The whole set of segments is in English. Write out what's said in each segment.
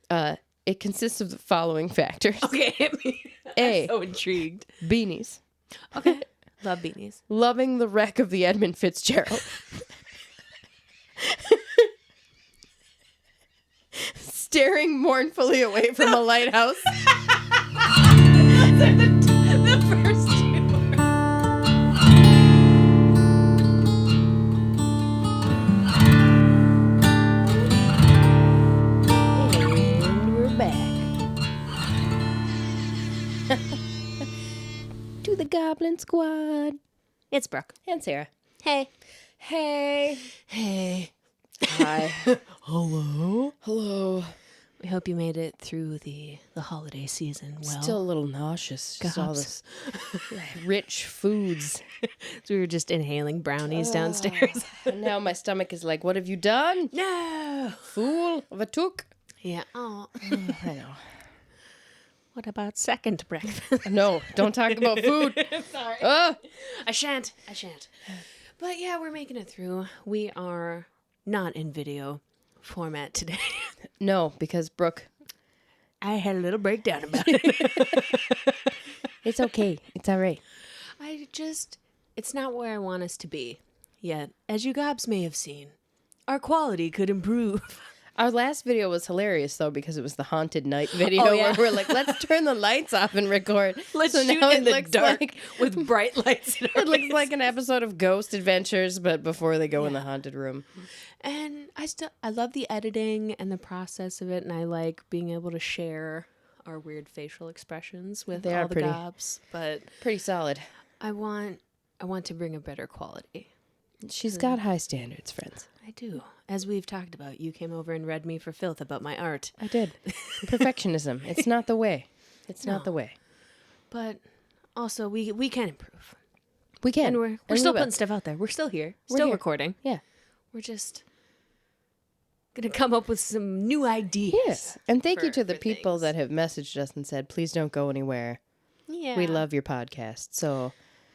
It consists of the following factors. Okay, hit me. I'm so intrigued. Beanies. Okay. Love beanies. Loving the wreck of the Edmund Fitzgerald. Staring mournfully away from a lighthouse. Those are the first two words. And we're back. To the Goblin Squad. It's Brooke. And Sarah. Hey. Hey. Hey. Hi. Hello. Hello. We hope you made it through the holiday season well. Still a little nauseous. Just all Gobs. this rich foods. So we were just inhaling brownies downstairs. And now my stomach is like, what have you done? No. Fool of a took. Yeah. Oh. I know. What about second breakfast? No, don't talk about food. Sorry. Oh. I shan't. But yeah, we're making it through. We are not in video format today. No, because Brooke, I had a little breakdown about it. it's okay. It's all right. It's not where I want us to be yet. As you gobs may have seen, our quality could improve. Our last video was hilarious, though, because it was the haunted night video Oh, yeah. where we're like, let's turn the lights off and record. Let's So shoot now in it the looks dark like- with bright lights in our It looks face. like an episode of Ghost Adventures, but before they go in the haunted room. And I love the editing and the process of it, and I like being able to share our weird facial expressions with They all are the pretty. gobs. But Pretty solid. I want to bring a better quality. She's got high standards, friends. I do. As we've talked about, you came over and read me for filth about my art. I did. Perfectionism. It's not the way. It's not the way. But also, we can improve. We can. And we're we still will. putting stuff out there. We're still here. We're Still here. recording. Yeah. We're just going to come up with some new ideas. Yes. And thank you for- to the for people things. that have messaged us and said, please don't go anywhere. Yeah. We love your podcast. So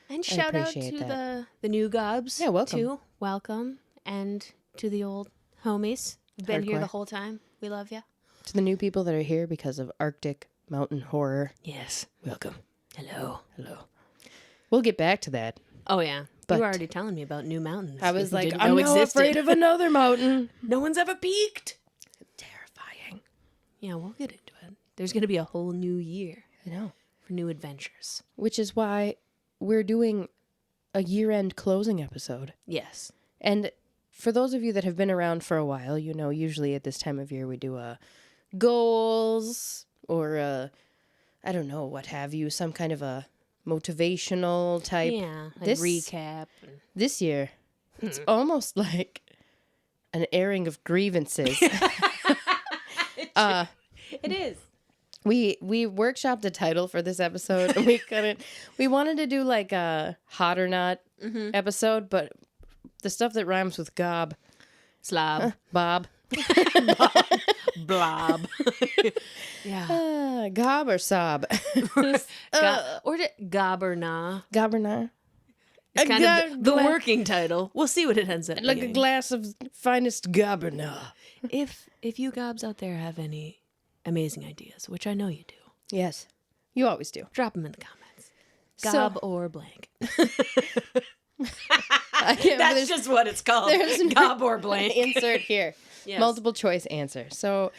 And shout out appreciate to the new gobs. Yeah, welcome. Too. Welcome. And to the old homies who've been here Hardcore. the whole time. We love you. to the new people that are here because of Arctic mountain horror, Yes. welcome. Hello. Hello. We'll get back to that. Oh, yeah. But- you were already telling me about new mountains. I was that you like, didn't I'm know now existed. afraid of another mountain. No one's ever peaked. Terrifying. Yeah, we'll get into it. There's going to be a whole new year I know. for new adventures. Which is why we're doing a year-end closing episode. Yes. And for those of you that have been around for a while, you know, usually at this time of year we do a goals or a, I don't know, what have you, some kind of a motivational type. Yeah. Like This- recap. This year, it's almost like an airing of grievances. It is. We workshopped a title for this episode. And we wanted to do like a hot or not episode, but the stuff that rhymes with gob, Slob. bob, Blob. Yeah. gob or sob, Or gob or nah. gob or not. It's kind of the working title. We'll see what it ends up Like a being. glass of finest gob or not. If you gobs out there have any amazing ideas, which I know you do, Yes, you always do. drop them in the comments. So- Gob or blank. I can't, That's just what it's called. there's no- Gob or blank. insert here. Yes. Multiple choice answer. So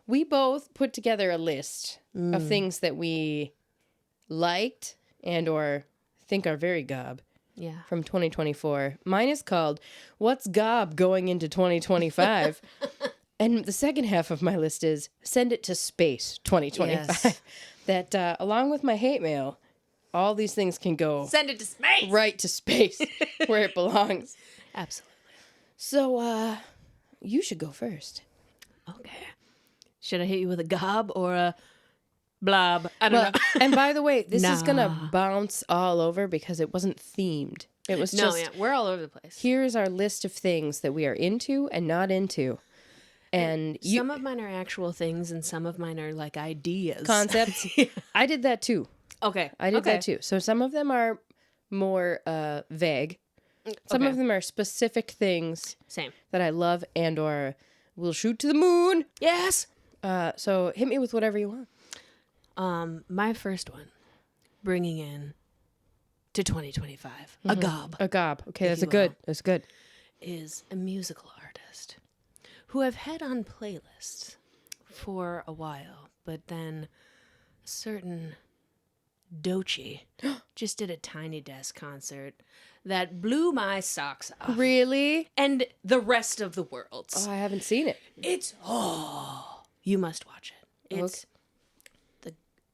we both put together a list of things that we liked and or think are very gob Yeah. from 2024. Mine is called What's Gob Going into 2025? And the second half of my list is Send It to Space 2025. Yes. That along with my hate mail, all these things can go Send it to space. right to space where it belongs. Absolutely. So you should go first. Okay. Should I hit you with a gob or a blob? I don't Well, know. and by the way, this is going to Nah. bounce all over because it wasn't themed. It was No, just, yeah, we're all over the place. here's our list of things that we are into and not into. And you, Some of mine are actual things, and some of mine are like ideas. concepts. I did that too. Okay. I did that too. So some of them are more vague. Some Okay. of them are specific things Same. that I love and or will shoot to the moon. Yes. So hit me with whatever you want. My first one, bringing in to 2025, a gob. A gob. Okay, If that's you a good. will. That's good. Is a musical artist who I've had on playlists for a while, but then a certain Dochi just did a Tiny Desk concert that blew my socks off. Really? And the rest of the world's. Oh, I haven't seen it. It's you must watch it. It's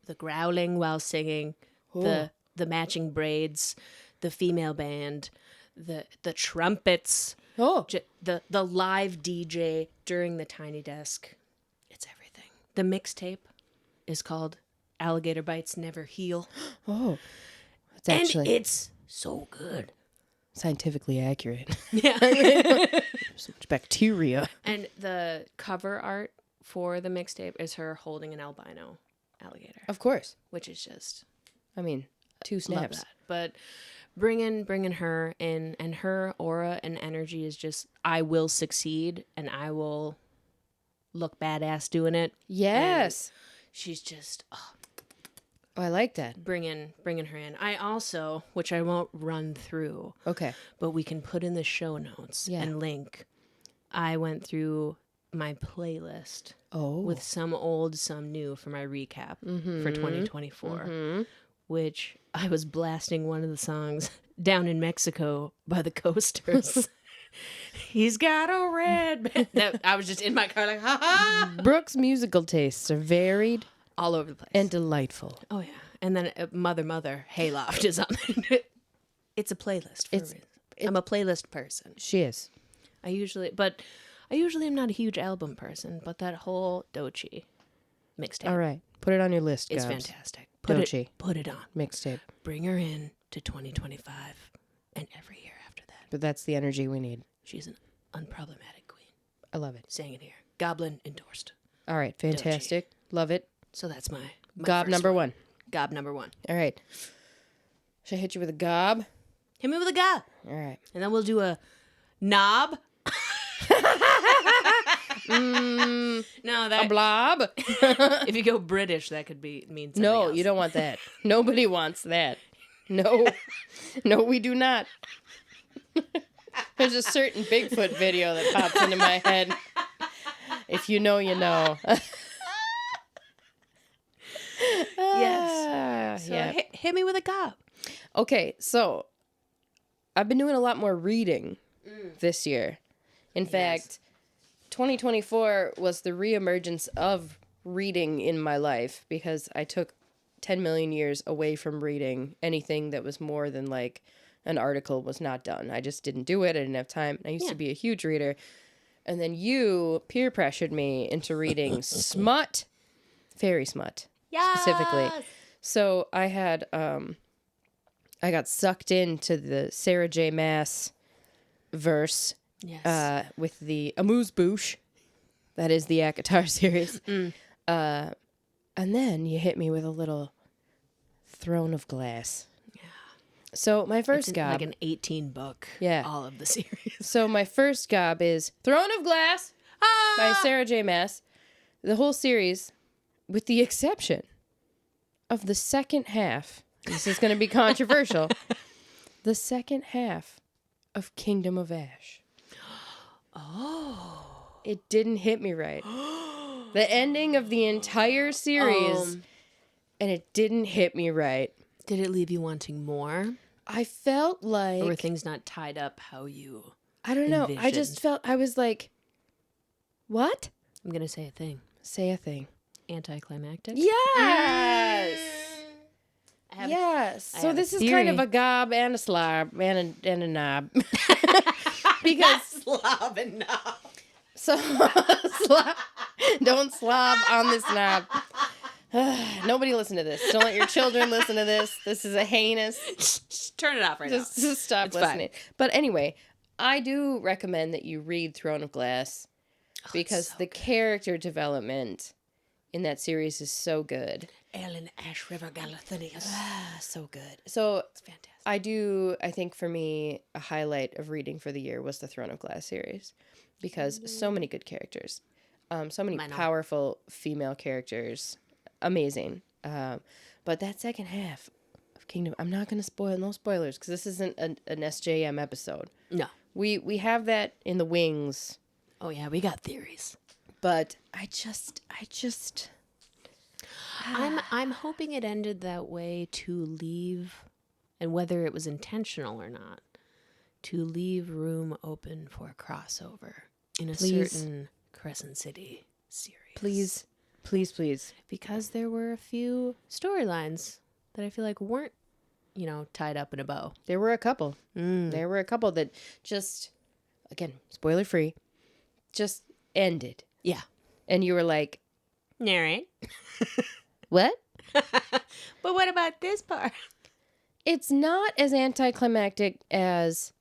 the growling while singing, the matching braids, the female band, the trumpets, the live DJ during the Tiny Desk. It's everything. The mixtape is called Alligator Bites Never Heal. Oh, that's actually And it's so good. scientifically accurate. Yeah. So much bacteria. And the cover art for the mixtape is her holding an albino alligator, Of course. which is just I mean, 2 love snaps. that. But bringing her in, and her aura and energy is just, I will succeed and I will look badass doing it. Yes. She's just Oh, I like that. bringing her in. I also, which I won't run through, Okay. but we can put in the show notes Yeah. and link. I went through my playlist Oh. with some old, some new for my recap for 2024, which I was blasting one of the songs Down in Mexico by the Coasters. He's got a red that I was just in my car like, ha ha, Brooke's musical tastes are varied all over the place. and delightful. Oh, yeah. And then Mother, Hayloft is on it. It's a playlist for a reason. I'm a playlist person. She is. I usually am not a huge album person, but that whole Dochi mixtape All right. Put it on your list, is Gabs. fantastic. Dochi. Put it on. Mixtape. Bring her in to 2025 and every year after that. But that's the energy we need. She's an unproblematic queen. I love it. Saying it here. Goblin endorsed. All right. Fantastic. Love it. So that's my Gob first number one. Gob number one. All right. Should I hit you with a gob? Hit me with a gob. All right. And then we'll do a knob. No, that A blob? if you go British, that could mean something No, else. you don't want that. Nobody wants that. No. No, we do not. There's a certain Bigfoot video that pops into my head. If you know, you know. Yes. So Yeah. hit me with a gob. Okay, so I've been doing a lot more reading this year. In fact, 2024 was the reemergence of reading in my life because I took 10 million years away from reading anything that was more than like an article was not done. I just didn't do it. I didn't have time. I used to be a huge reader. And then you peer pressured me into reading smut, fairy smut specifically. So I had, I got sucked into the Sarah J. Maas verse with the Amuse Bouche. That is the ACOTAR series. And then you hit me with a little Throne of Glass. Yeah. So my first gob. like an 18 book. Yeah. All of the series. So my first gob is Throne of Glass by Sarah J. Maas. The whole series, with the exception of the second half. This is going to be controversial. The second half of Kingdom of Ash. Oh. It didn't hit me right. The ending of the entire series, and it didn't hit me right. Did it leave you wanting more? I felt like... Or were things not tied up how you I don't know. I just envisioned? felt... I was like, what? I'm going to say a thing. Say a thing. Anticlimactic? Yes! Yes. I So have this a is kind of theory. a gob and a slob and a knob. Because Slob and knob. so don't slob on this knob. Nobody listen to this. Don't let your children listen to this. This is a heinous. Just turn it off right now. Just stop It's listening. But anyway, I do recommend that you read Throne of Glass because the character development in that series is so good. Ellen Ash River Galathinius. So good. So It's fantastic. I think for me, a highlight of reading for the year was the Throne of Glass series because so many good characters. So many Mine all. powerful female characters. Amazing. But that second half of Kingdom, I'm not going to spoil, no spoilers, because this isn't an SJM episode. No. We have that in the wings, Oh yeah, we got theories. but I just I'm hoping it ended that way to leave, and whether it was intentional or not, to leave room open for a crossover in a Please. certain Crescent City series. please. Because there were a few storylines that I feel like weren't, tied up in a bow. There were a couple. There were a couple that just, again, spoiler free, just ended. Yeah. And you were like, Narrate. what? But what about this part? It's not as anticlimactic as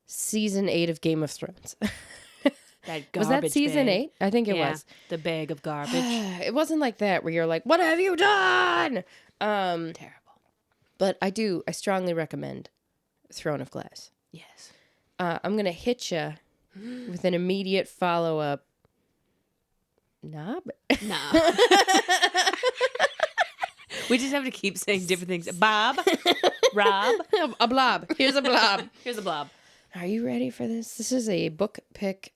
season 8 of Game of Thrones. That Was that season 8? I think it was. The bag of garbage. It wasn't like that where you're like, what have you done? Terrible. But I strongly recommend Throne of Glass. Yes. I'm going to hit you with an immediate follow-up. Knob? No. We just have to keep saying different things. Bob. Rob. A blob. Here's a blob. Here's a blob. Are you ready for this? This is a book pick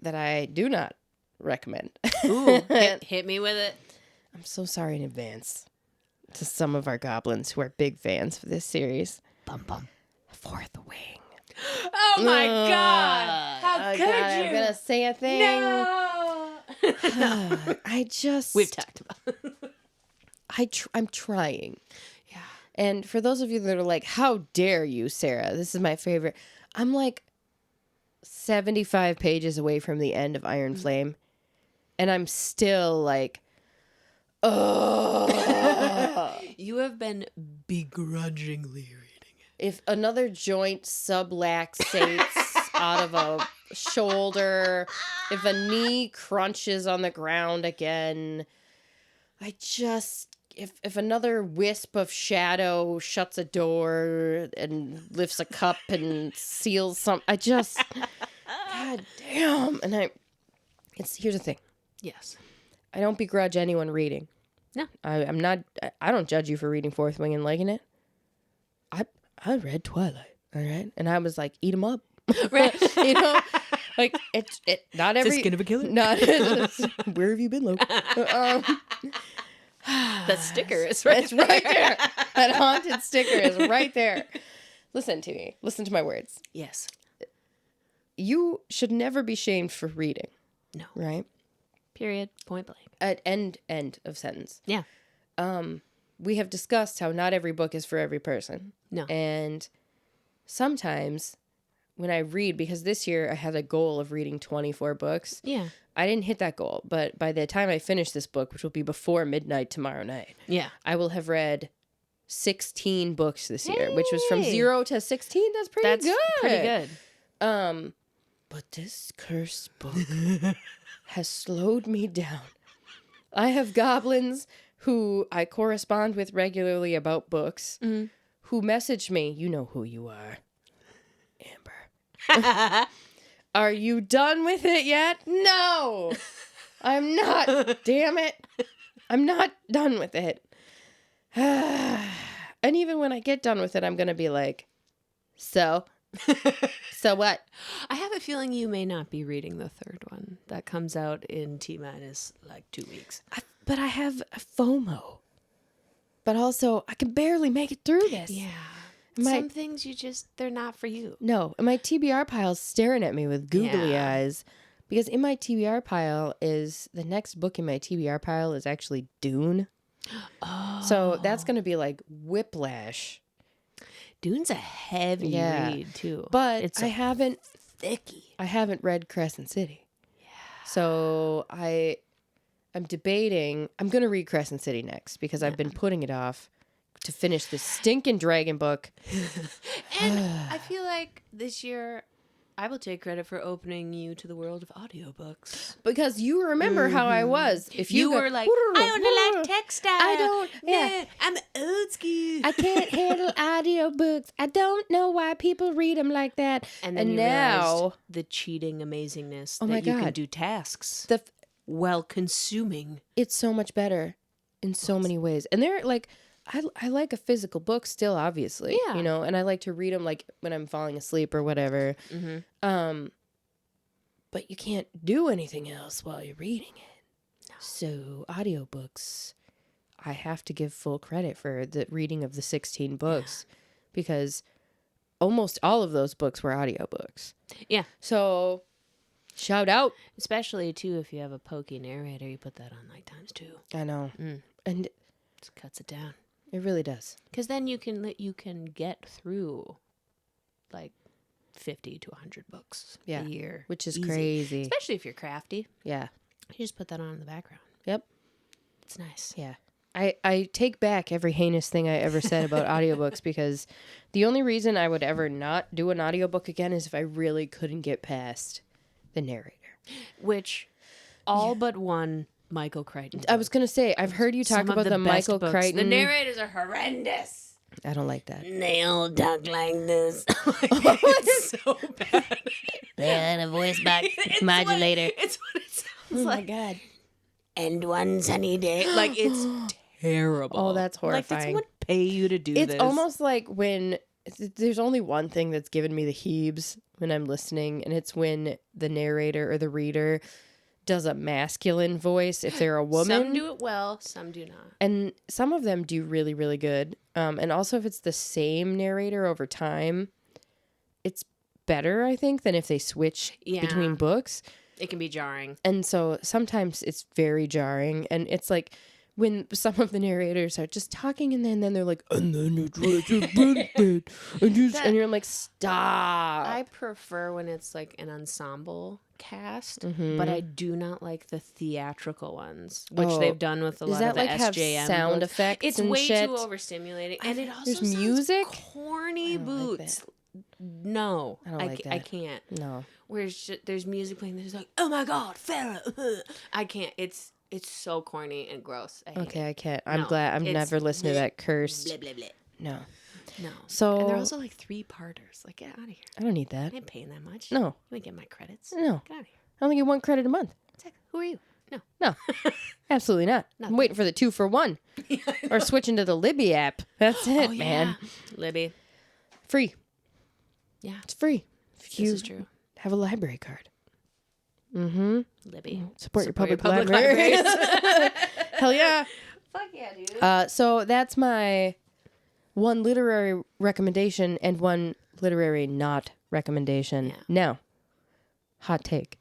that I do not recommend. Ooh, hit me with it. I'm so sorry in advance to some of our goblins who are big fans of this series. Bum bum. Fourth Wing. Oh my God. How could you? I'm going to say a thing. No. I just... We've talked about it. I'm trying. Yeah. And for those of you that are like, how dare you, Sarah? This is my favorite. I'm like 75 pages away from the end of Iron Flame. And I'm still like, oh. You have been begrudgingly reading it. If another joint subluxates out of a shoulder, if a knee crunches on the ground again, if another wisp of shadow shuts a door and lifts a cup and seals God damn. And here's the thing. Yes. I don't begrudge anyone reading. No. I don't judge you for reading Fourth Wing and liking it. I read Twilight, all right? And I was like, eat 'em up. Right. Like not every... The skin of a killer? Not, where have you been, Luke? That sticker is right It's right there. That haunted sticker is right there. Listen to me. Listen to my words. Yes. You should never be shamed for reading. No. Right? Period. Point blank. At end of sentence. Yeah. We have discussed how not every book is for every person. No. And sometimes when I read, because this year I had a goal of reading 24 books. Yeah. I didn't hit that goal, but by the time I finish this book, which will be before midnight tomorrow night, Yeah. I will have read 16 books this year, which was from 0 to 16. That's pretty good. Pretty good. But this cursed book has slowed me down. I have goblins who I correspond with regularly about books who message me, you know who you are, Amber. Are you done with it yet? No, I'm not. Damn it. I'm not done with it. And even when I get done with it, I'm going to be like, so what? I have a feeling you may not be reading the third one. That comes out in T-minus like 2 weeks. But I have a FOMO. But also, I can barely make it through this. Yeah. My- Some things they're not for you. No, and my TBR pile's staring at me with googly eyes. Because in my TBR pile the next book in my TBR pile is actually Dune. Oh. So that's going to be like whiplash. Dune's a heavy read, too. But it's I haven't read Crescent City. Yeah. So I'm debating. I'm going to read Crescent City next because I've been putting it off to finish this stinking dragon book. And I feel like this year I will take credit for opening you to the world of audiobooks. Because you remember how I was. If You go, were like, I only like textile. I don't. Yeah. No, I'm old school. I can't handle audiobooks. I don't know why people read them like that. And then you now realized the cheating amazingness Oh my that you can God. do tasks the while consuming. it's so much better in so many ways. And they're like, I like a physical book still, obviously. Yeah. You know, and I like to read them like when I'm falling asleep or whatever. Mm-hmm. But you can't do anything else while you're reading it. No. So audiobooks, I have to give full credit for the reading of the 16 books because almost all of those books were audiobooks. Yeah. So shout out. Especially, too, if you have a pokey narrator, you put that on like ×2. I know. And It cuts it down. it really does. Because then you can get through like 50 to 100 books a year. Which is Easy. crazy. Especially if you're crafty. Yeah. You just put that on in the background. Yep. It's nice. Yeah. I take back every heinous thing I ever said about audiobooks because the only reason I would ever not do an audiobook again is if I really couldn't get past the narrator. Which all but one Michael Crichton. I was going to say, I've heard you talk Some of about the best Michael books. Crichton. The narrators are horrendous. I don't like that. They all talk like this. It's so bad. Yeah, a voice box modulator. It's what it sounds My like. God. And one sunny day. Like, it's terrible. Oh, that's horrifying. Like, did someone pay you to do this? It's almost like when there's only one thing that's given me the heebs when I'm listening, and it's when the narrator or the reader does a masculine voice if they're a woman. Some do it well, some do not. And some of them do really, really good. And also if it's the same narrator over time, it's better, I think, than if they switch between books. It can be jarring. And so sometimes it's very jarring. And it's like when some of the narrators are just talking and then they're like, and then it's and you're like, stop. I prefer when it's like an ensemble cast, but I do not like the theatrical ones, which they've done with a lot of the SJM have sound books. effects It's and way shit? too overstimulating, and it also There's sounds music? corny I don't like boots. No, I don't like that. I can't. No. Where's there's music playing, there's like, oh my god, Farrah. I can't. It's so corny and gross. I hate Okay, it. I can't. I'm No, glad I'm it's never listening to that cursed. Blah blah blah. No. No. So And they're also like 3-parters. Like, get out of here. I don't need that. I ain't paying that much. No. You ain't getting my credits. No. Get out of here. I only get 1 credit a month. Exactly. Who are you? No. No. Absolutely not. I'm waiting for the 2 for 1. Or switching to the Libby app. That's it, man. Libby. Free. Yeah. It's free. If This you is true. have a library card. Mm-hmm. Libby. Support your public libraries. Hell yeah. Fuck yeah, dude. So that's my one literary recommendation and one literary not recommendation. Yeah. Now, hot take.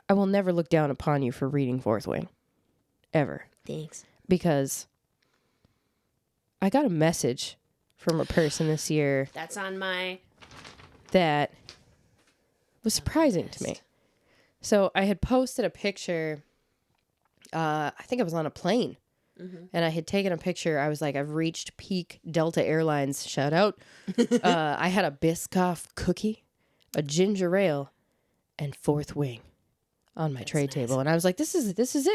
I will never look down upon you for reading Fourth Wing. Ever. Thanks. Because I got a message from a person this year That's on my that was surprising to me. So I had posted a picture. I think I was on a plane. And I had taken a picture. I was like, I've reached peak Delta Airlines. Shout out. I had a Biscoff cookie, a ginger ale, and Fourth Wing on my tray table. And I was like, this is it. This is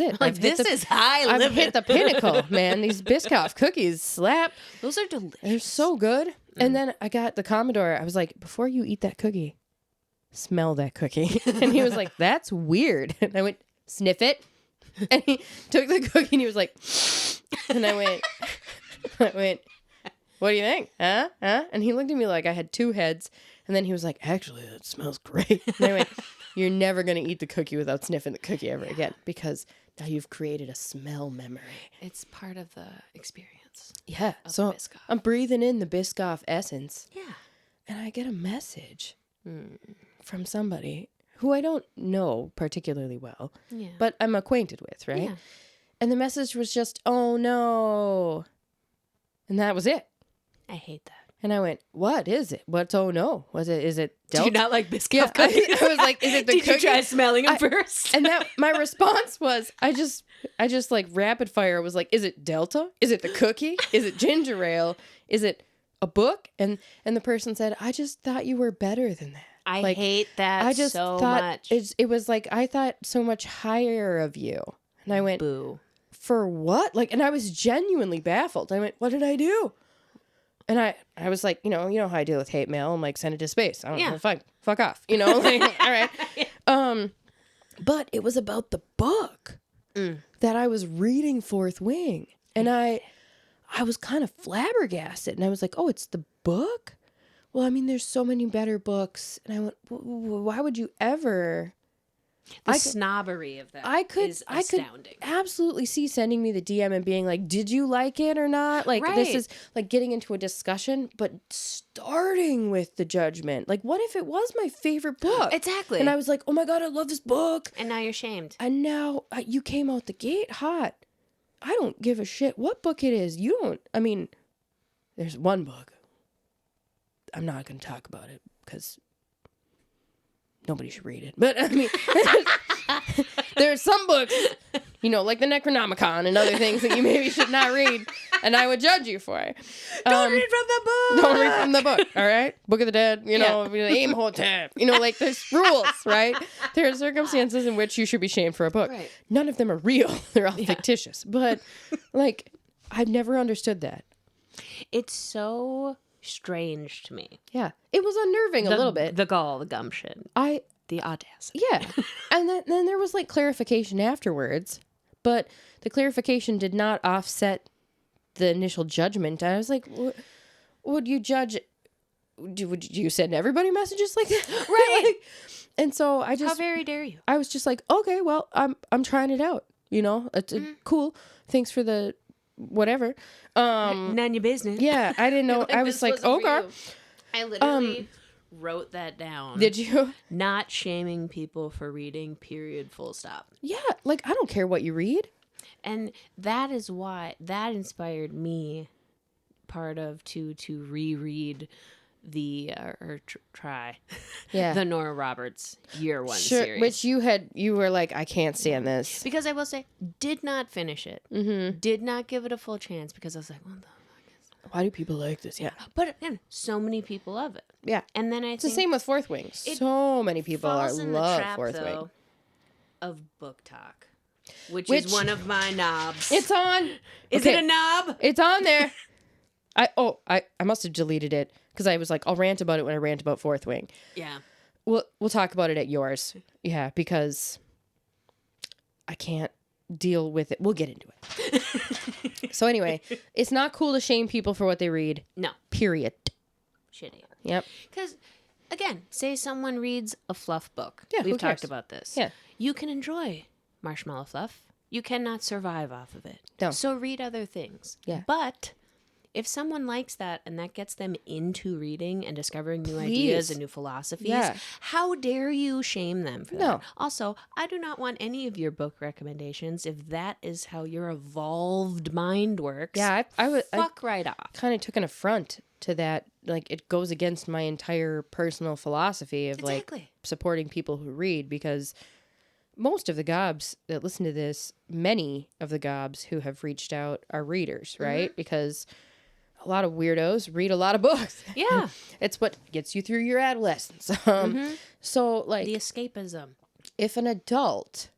it. like, this is high I've living. hit the pinnacle, man. These Biscoff cookies slap. Those are delicious. They're so good. And then I got the Commodore. I was like, before you eat that cookie, smell that cookie. And he was like, that's weird. And I went, sniff it. And he took the cookie and he was like, and I went, what do you think? Huh? And he looked at me like I had 2 heads. And then he was like, actually, that smells great. And I went, you're never going to eat the cookie without sniffing the cookie ever again because now you've created a smell memory. It's part of the experience. Yeah. Of So Biscoff. I'm breathing in the Biscoff essence. Yeah. And I get a message from somebody who I don't know particularly well, Yeah. but I'm acquainted with, right? Yeah. And the message was just, oh no. And that was it. I hate that. And I went, what is it? What's oh no? Is it Do Delta? you not like Biscoff Yeah, cookies? I was like, is it the Did cookie? you try smelling them first? And that my response was, I just like rapid fire was like, is it Delta? Is it the cookie? Is it ginger ale? Is it a book? And the person said, I just thought you were better than that. I Like, hate that I just so thought much. it was like, I thought so much higher of you. And I went, Boo. for what? Like, and I was genuinely baffled. I went, what did I do? And I was like, you know how I deal with hate mail. I'm like, send it to space. I don't know, fuck off. You know, like, all right. But it was about the book that I was reading Fourth Wing. And I was kind of flabbergasted. And I was like, oh, it's the book? Well, I mean, there's so many better books. And I went, why would you ever? The snobbery of that is astounding. I could absolutely see sending me the DM and being like, did you like it or not? Like, this is like getting into a discussion, but starting with the judgment. Like, what if it was my favorite book? Exactly. And I was like, oh my God, I love this book. And now you're shamed. And now you came out the gate hot. I don't give a shit what book it is. You don't, I mean, there's one book. I'm not going to talk about it because nobody should read it. But I mean, there's some books, like the Necronomicon and other things that you maybe should not read, and I would judge you for. Don't read from the book. Don't read from the book, all right? Book of the Dead, Imhotep, like there's rules, right? There are circumstances in which you should be shamed for a book. Right. None of them are real. They're all fictitious. But, like, I've never understood that. It's so strange to me. Yeah. It was unnerving a little bit. The gall, the gumption. The audacity. Yeah. And then there was like clarification afterwards, but the clarification did not offset the initial judgment. I was like, would you judge? Would you send everybody messages like that? Right. And so I just, how very dare you? I was just like, okay, well, I'm trying it out. It's cool. Thanks for the whatever. None of your business. Yeah. I didn't know. I was like, okay. I literally wrote that down. Did you? Not shaming people for reading, period, full stop. Yeah, like I don't care what you read. And that is why that inspired me to reread the try the Nora Roberts Year One series, which you were like, I can't stand this, because I will say did not finish it, did not give it a full chance, because I was like, what the fuck is that? Why do people like this? Yeah, but again, so many people love it. Yeah, and then it's the same with Fourth Wing. So many people love Fourth Wing. Of book talk, which is one of my knobs. It's on. Is it a knob? It's on there. I must have deleted it because I was like, I'll rant about it when I rant about Fourth Wing. Yeah. We'll talk about it at yours. Yeah, because I can't deal with it. We'll get into it. So anyway, it's not cool to shame people for what they read. No. Period. Shitty. Yep. Because, again, say someone reads a fluff book. Yeah, We've talked about this. Yeah. You can enjoy marshmallow fluff. You cannot survive off of it. No. So read other things. Yeah. But if someone likes that and that gets them into reading and discovering new ideas and new philosophies, how dare you shame them for that? Also, I do not want any of your book recommendations if that is how your evolved mind works. Yeah, I right off. Kind of took an affront to that. Like, it goes against my entire personal philosophy of like supporting people who read, because most of the gobs that listen to this, many of the gobs who have reached out are readers, right? Because a lot of weirdos read a lot of books. Yeah. It's what gets you through your adolescence. So, like, the escapism. If an adult,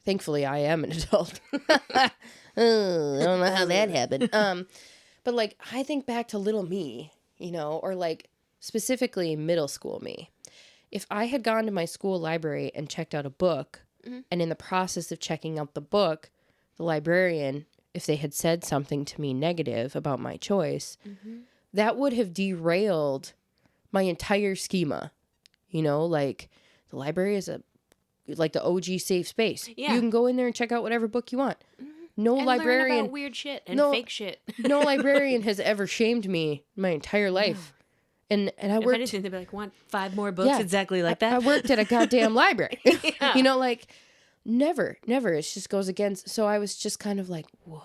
thankfully I am an adult. I don't know how that happened. But, like, I think back to little me, or, like, specifically middle school me. If I had gone to my school library and checked out a book, and in the process of checking out the book, the librarian, if they had said something to me negative about my choice, that would have derailed my entire schema. Like, the library is like the OG safe space. Yeah. You can go in there and check out whatever book you want. No and librarian, learn about weird shit and fake shit. No librarian has ever shamed me my entire life. And I worked. If anything, they'd be like, want 5 more books exactly like that? I worked at a goddamn library. Like, never. It just goes against. So I was just kind of like, whoa.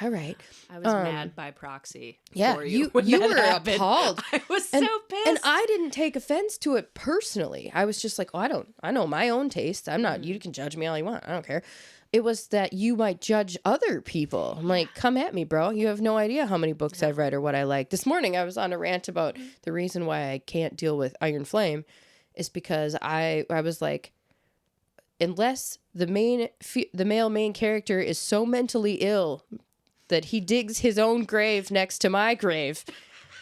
All right. I was mad by proxy. Yeah, for you when that were happened. appalled. I was And, so pissed. and I didn't take offense to it personally. I was just like, oh, I know my own taste. I'm not, you can judge me all you want. I don't care. It was that you might judge other people. I'm like, come at me, bro. You have no idea how many books I've read or what I like. This morning I was on a rant about the reason why I can't deal with Iron Flame is because I was like, unless the male main character is so mentally ill that he digs his own grave next to my grave,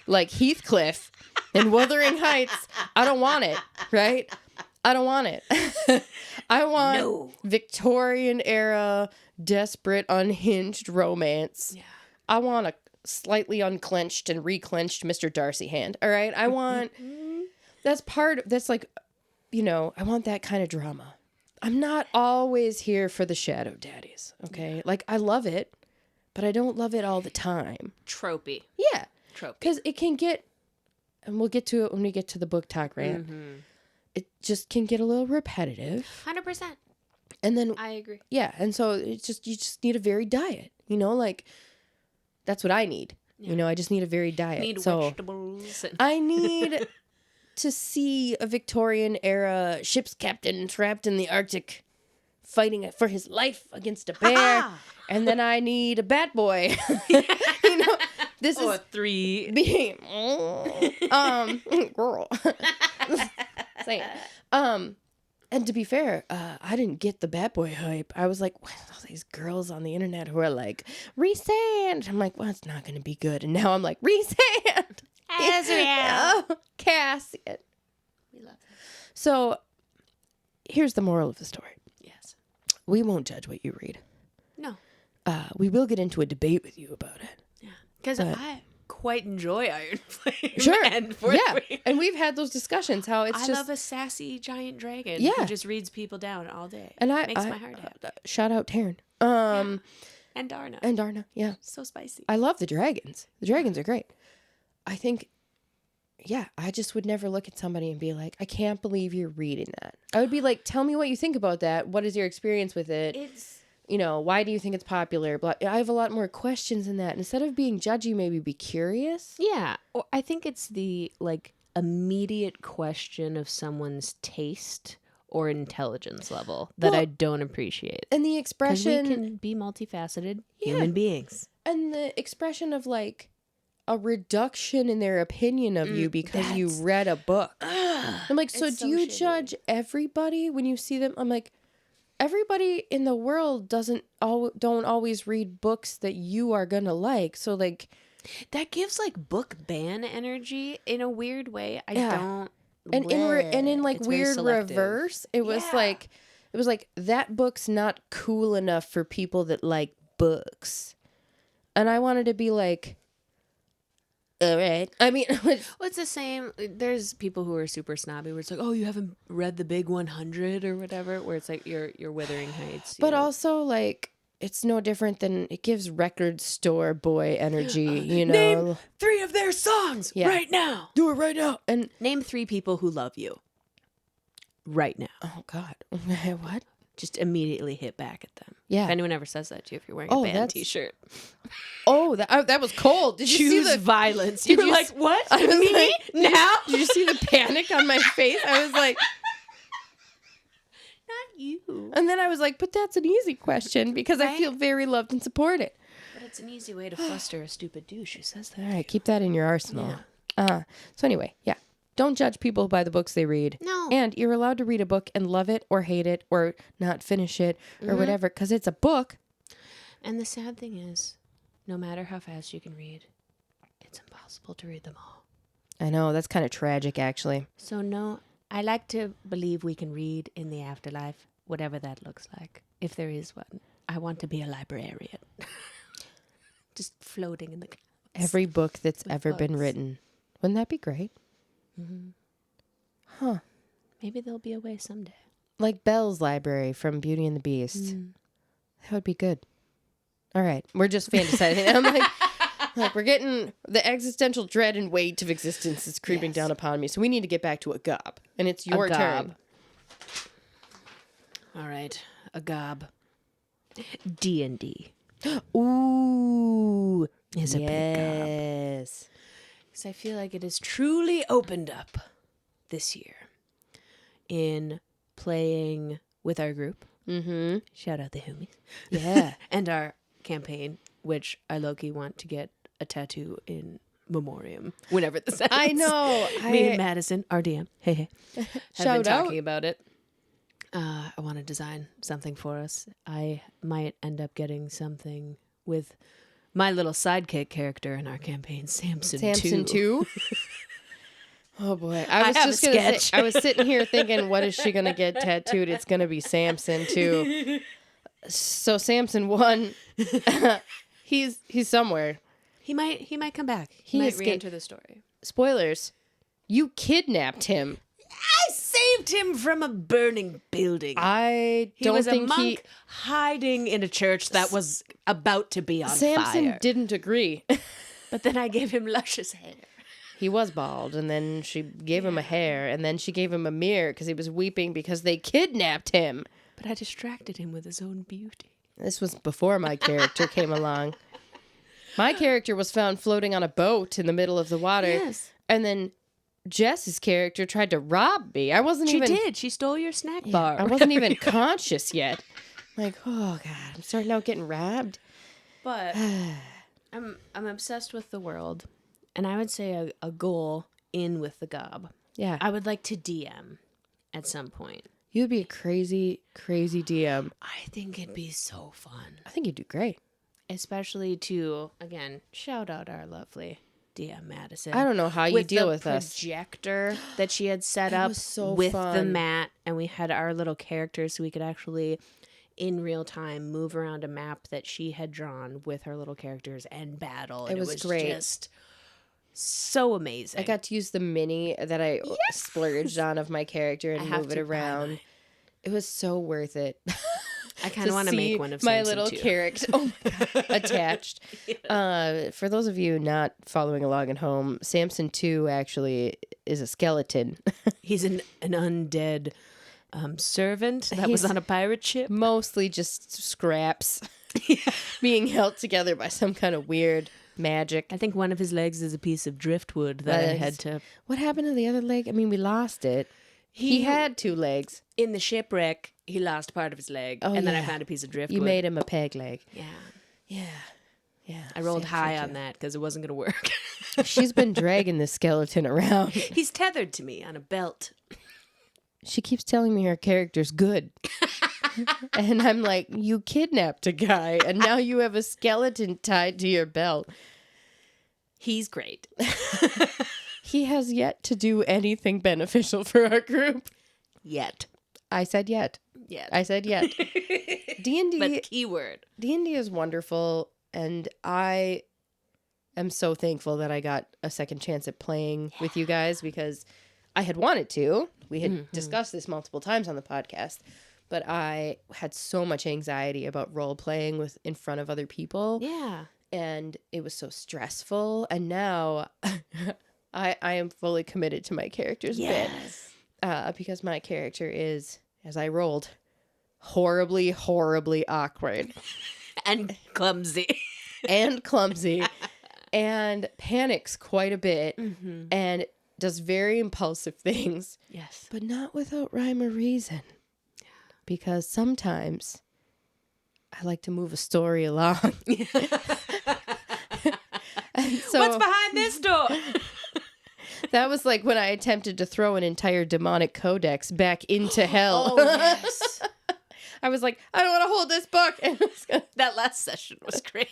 like Heathcliff in Wuthering Heights, I don't want it, right? I don't want it. I want Victorian era, desperate, unhinged romance. Yeah. I want a slightly unclenched and reclenched Mr. Darcy hand, all right? I want, that's like, I want that kind of drama. I'm not always here for the shadow daddies, okay? Yeah. Like, I love it, but I don't love it all the time. Tropey. Yeah. Tropey. Because it can get, and we'll get to it when we get to the book talk rant, it just can get a little repetitive. 100%. And then... I agree. Yeah, and so it's just, you just need a varied diet, like, that's what I need. Yeah. I just need a varied diet. Need vegetables. I need... to see a Victorian era ship's captain trapped in the Arctic fighting for his life against a bear. And then I need a bat boy. This is 3 being girl. Saying. And to be fair, I didn't get the bat boy hype. I was like, what are all these girls on the internet who are like, Rhysand? I'm like, well, it's not going to be good. And now I'm like, Rhysand! Ezreal. Oh, Cassian. We love him. So, here's the moral of the story. Yes. We won't judge what you read. No. We will get into a debate with you about it. Yeah. Because I quite enjoy Iron Flame. Sure. And yeah. And we've had those discussions. How it's I love a sassy giant dragon who just reads people down all day. And makes my heart happy. Shout out Taryn. And Darna. And Darna. Yeah. So spicy. I love the dragons. The dragons are great. I think, I just would never look at somebody and be like, I can't believe you're reading that. I would be like, tell me what you think about that. What is your experience with it? Why do you think it's popular? But I have a lot more questions than that. Instead of being judgy, maybe be curious. Yeah. I think it's the, immediate question of someone's taste or intelligence level that I don't appreciate. And the expression... we can be multifaceted human beings. And the expression of, a reduction in their opinion of you because you read a book. I'm like, so do you judge everybody when you see them? I'm like, everybody in the world don't always read books that you are gonna like. So that gives book ban energy in a weird way. I don't. And in weird reverse, it was that book's not cool enough for people that like books, and I wanted to be like. All right. I mean, it's the same. There's people who are super snobby where it's like, oh, you haven't read the big 100 or whatever, where it's like your Wuthering Heights. But also, it's no different than it gives record store boy energy, Name 3 of their songs right now. Do it right now. And name 3 people who love you right now. Oh, God. What? Just immediately hit back at them. Yeah. If anyone ever says that to you, if you're wearing a band t-shirt. Oh, that was cold. Did you see the violence? You were like, what? I was Me? Now? Did you see the panic on my face? I was like... Not you. And then I was like, but that's an easy question because I feel very loved and supported. But it's an easy way to fluster a stupid douche who says that. All right, keep that in your arsenal. Yeah. So anyway, don't judge people by the books they read. No. And you're allowed to read a book and love it or hate it or not finish it or whatever because it's a book. And the sad thing is, no matter how fast you can read, it's impossible to read them all. I know. That's kind of tragic, actually. So no, I like to believe we can read in the afterlife, whatever that looks like, if there is one. I want to be a librarian. Just floating in the clouds. Every book that's ever been written. Wouldn't that be great? Mm-hmm. Huh. Maybe there'll be a way someday. Like Belle's library from Beauty and the Beast. That would be good. All right. We're just fantasizing. I'm like, we're getting the existential dread and weight of existence is creeping down upon me. So we need to get back to a gob. And it's your turn. All right. A gob. D&D. Ooh. Is a big gob. Yes. Because I feel like it has truly opened up this year in playing with our group. Mm-hmm. Shout out the homies. Yeah. And our campaign, which I low-key want to get a tattoo in memoriam whenever this ends. I know. Me and Madison, our DM, hey, have Shout been out. talking about it. I want to design something for us. I might end up getting something with my little sidekick character in our campaign, Samson 2. Oh boy. I I was have just a going to say, sketch. I was sitting here thinking, what is she going to get tattooed? It's going to be Samson 2. So Samson 1, he's somewhere. He might come back. He He might escaped- re-enter the story. Spoilers. You kidnapped him. I saved him from a burning building. I He don't was think a monk hiding in a church that was about to be on Samson fire. didn't agree. But then I gave him luscious hair. He was bald, and then she gave him a hair, and then she gave him a mirror because he was weeping because they kidnapped him. But I distracted him with his own beauty. This was before my character came along. My character was found floating on a boat in the middle of the water. Yes. And then Jess's character tried to rob me. I wasn't She even... did. She stole your snack bar. I wasn't even conscious yet. Like, oh, God, I'm starting out getting robbed. But I'm obsessed with the world. And I would say a goal in with the gob. Yeah. I would like to DM at some point. You'd be a crazy, crazy DM. I think it'd be so fun. I think you'd do great. Especially to, again, shout out our lovely DM Madison. I don't know how you deal with the us. projector that she had set It up was so with the fun. mat, and we had our little characters so we could actually in real time move around a map that she had drawn with her little characters and battle. And It was great. Just so amazing. I got to use the mini that I splurged on of my character and move it around. It was so worth it. I kind of want to make one of my Samson little too. character. Oh my God, attached. For those of you not following along at home, Samson 2 actually is a skeleton. He's an undead servant that was He's on a pirate ship. Mostly just scraps being held together by some kind of weird magic. I think one of his legs is a piece of driftwood that I had to... What happened to the other leg? I mean, we lost it. He had 2 legs. In the shipwreck, he lost part of his leg, and then I found a piece of driftwood. You made him a peg leg. Yeah. Yeah. Yeah. I rolled high on that because it wasn't going to work. She's been dragging this skeleton around. He's tethered to me on a belt. She keeps telling me her character's good. And I'm like, you kidnapped a guy, and now you have a skeleton tied to your belt. He's great. He has yet to do anything beneficial for our group. Yet. I said yet. I said yet. D&D, But keyword. D&D is wonderful, and I am so thankful that I got a second chance at playing with you guys because I had wanted to. We had discussed this multiple times on the podcast, but I had so much anxiety about role playing with in front of other people. Yeah. And it was so stressful. And now I am fully committed to my character's bit. Because my character is, as I rolled, horribly, horribly awkward. And clumsy. And clumsy. And panics quite a bit. And does very impulsive things. Yes. But not without rhyme or reason. Because sometimes I like to move a story along. And so What's behind this door? that was like when I attempted to throw an entire demonic codex back into hell. Oh, yes. I was like, I don't want to hold this book. And it was gonna... That last session was crazy.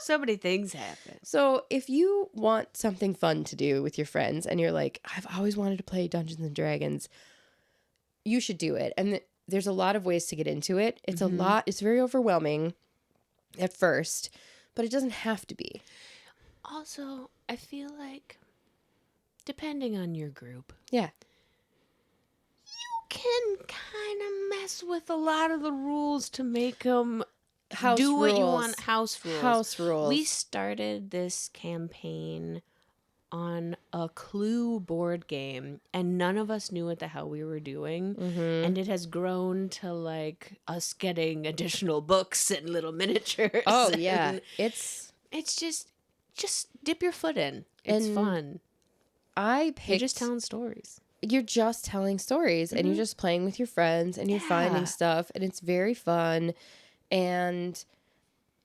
So many things happen. So if you want something fun to do with your friends and you're like, I've always wanted to play Dungeons and Dragons, you should do it. And there's a lot of ways to get into it. It's a lot. It's very overwhelming at first, but it doesn't have to be. Also, I feel like, depending on your group, Yeah. you can kind of mess with a lot of the rules to make them House do what you rules. want. House rules. House rules. We started this campaign on a Clue board game, and none of us knew what the hell we were doing. And it has grown to like us getting additional books and little miniatures. Oh yeah, and it's just dip your foot in. It's And fun. I picked. You're just telling stories. You're just telling stories, and you're just playing with your friends, and you're finding stuff, and it's very fun, and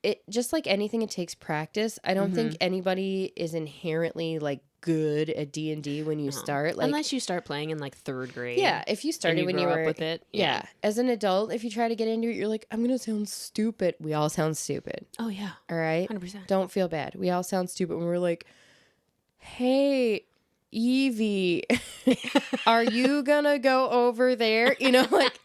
it just like anything, it takes practice. I don't think anybody is inherently like good at D&D when you start, like Unless you start playing in like 3rd grade. yeah, if you started when you grow were up with it. yeah, as an adult, if you try to get into it, you're like, I'm gonna sound stupid. We all sound stupid. Oh yeah. All right, 100%. don't feel bad. We all sound stupid when we're like, hey, Evie, are you gonna go over there? You know, like,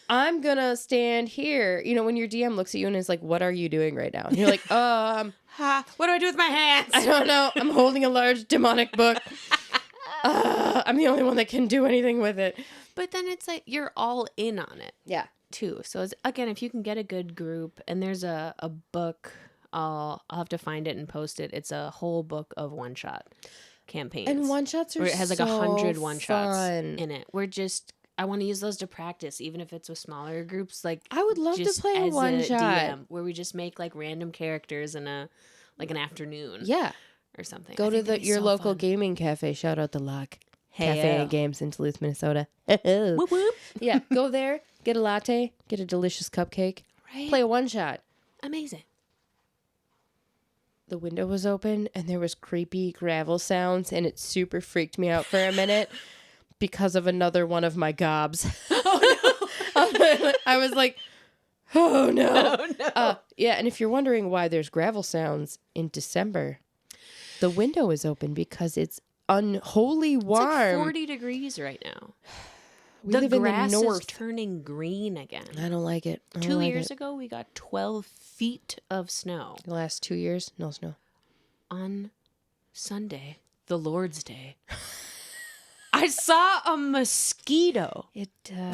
I'm gonna stand here. You know, when your DM looks at you and is like, what are you doing right now? And you're like, What do I do with my hands? I don't know. I'm holding a large demonic book. I'm the only one that can do anything with it. But then it's like you're all in on it. Yeah. Too. So it's, again, if you can get a good group, and there's a book, I'll have to find it and post it. It's a whole book of one-shot campaigns. And one-shots are where it has like 100 one-shots fun. in it. I want to use those to practice, even if it's with smaller groups. Like I would love to just play a as one-shot. DM, where we just make like random characters in a like an afternoon. Yeah. Or something. Go I to think that'd be your so local fun. gaming cafe. Shout out the Lock Hey, Cafe yeah. and Games in Duluth, Minnesota. Whoop whoop. Yeah, go there, get a latte, get a delicious cupcake, Right. play a one-shot. Amazing. The window was open and there was creepy gravel sounds, and it super freaked me out for a minute because of another one of my gobs. Oh no. I was like, oh no. Oh no. Yeah, and if you're wondering why there's gravel sounds in December, the window is open because it's unholy warm. It's like 40 degrees right now. We The live in grass the is north. turning green again. I don't like it. I don't 2 like years it. ago, we got 12 feet of snow. The last 2 years, no snow. On Sunday, the Lord's Day, I saw a mosquito, It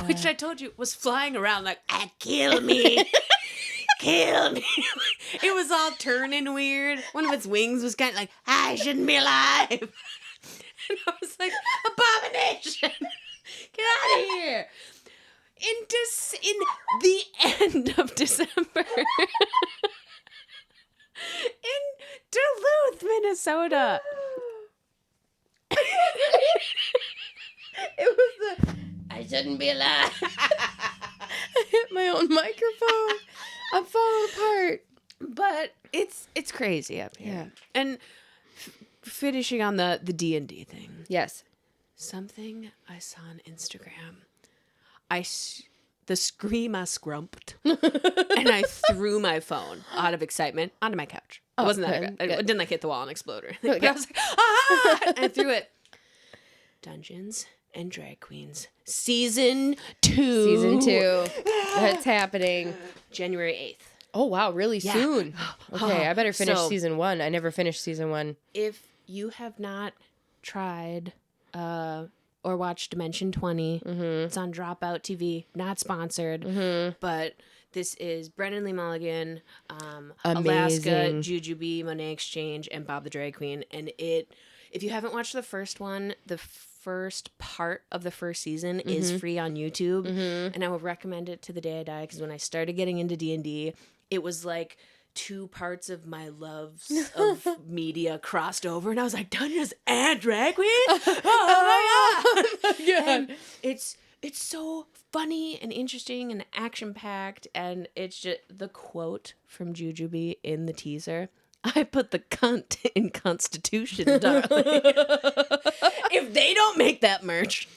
which I told you was flying around like, kill me. Kill me. It was all turning weird. One of its wings was kind of like, I shouldn't be alive. And I was like, abomination. Get out of here. In the end of December. In Duluth, Minnesota. It was the I shouldn't be alive. I hit my own microphone. I'm falling apart. But it's crazy up here. Yeah. And finishing on the D&D thing. Yes. Something I saw on Instagram. The scream I scrumped. And I threw my phone out of excitement onto my couch. It wasn't that good, aggressive. It good. didn't like hit the wall and explode or anything. Good, But I was like, ah! And I threw it. Dungeons and Drag Queens Season 2. Season 2. That's happening. January 8th. Oh, wow. Really Yeah. soon. Okay, I better finish So- season 1. I never finished season 1. If you have not tried or watched Dimension 20, it's on Dropout TV, not sponsored, but this is Brennan Lee Mulligan, Alaska, Amazing. Jujubee, Monet Exchange, and Bob the Drag Queen. And if you haven't watched the first one, the first part of the first season is free on YouTube, and I would recommend it to the day I die, because when I started getting into D&D, it was like 2 parts of my loves of media crossed over, and I was like, Dungeons and Drag Queen? Oh my god! And it's so funny and interesting and action packed, and it's just the quote from Jujubee in the teaser. I put the cunt in Constitution, darling. If they don't make that merch,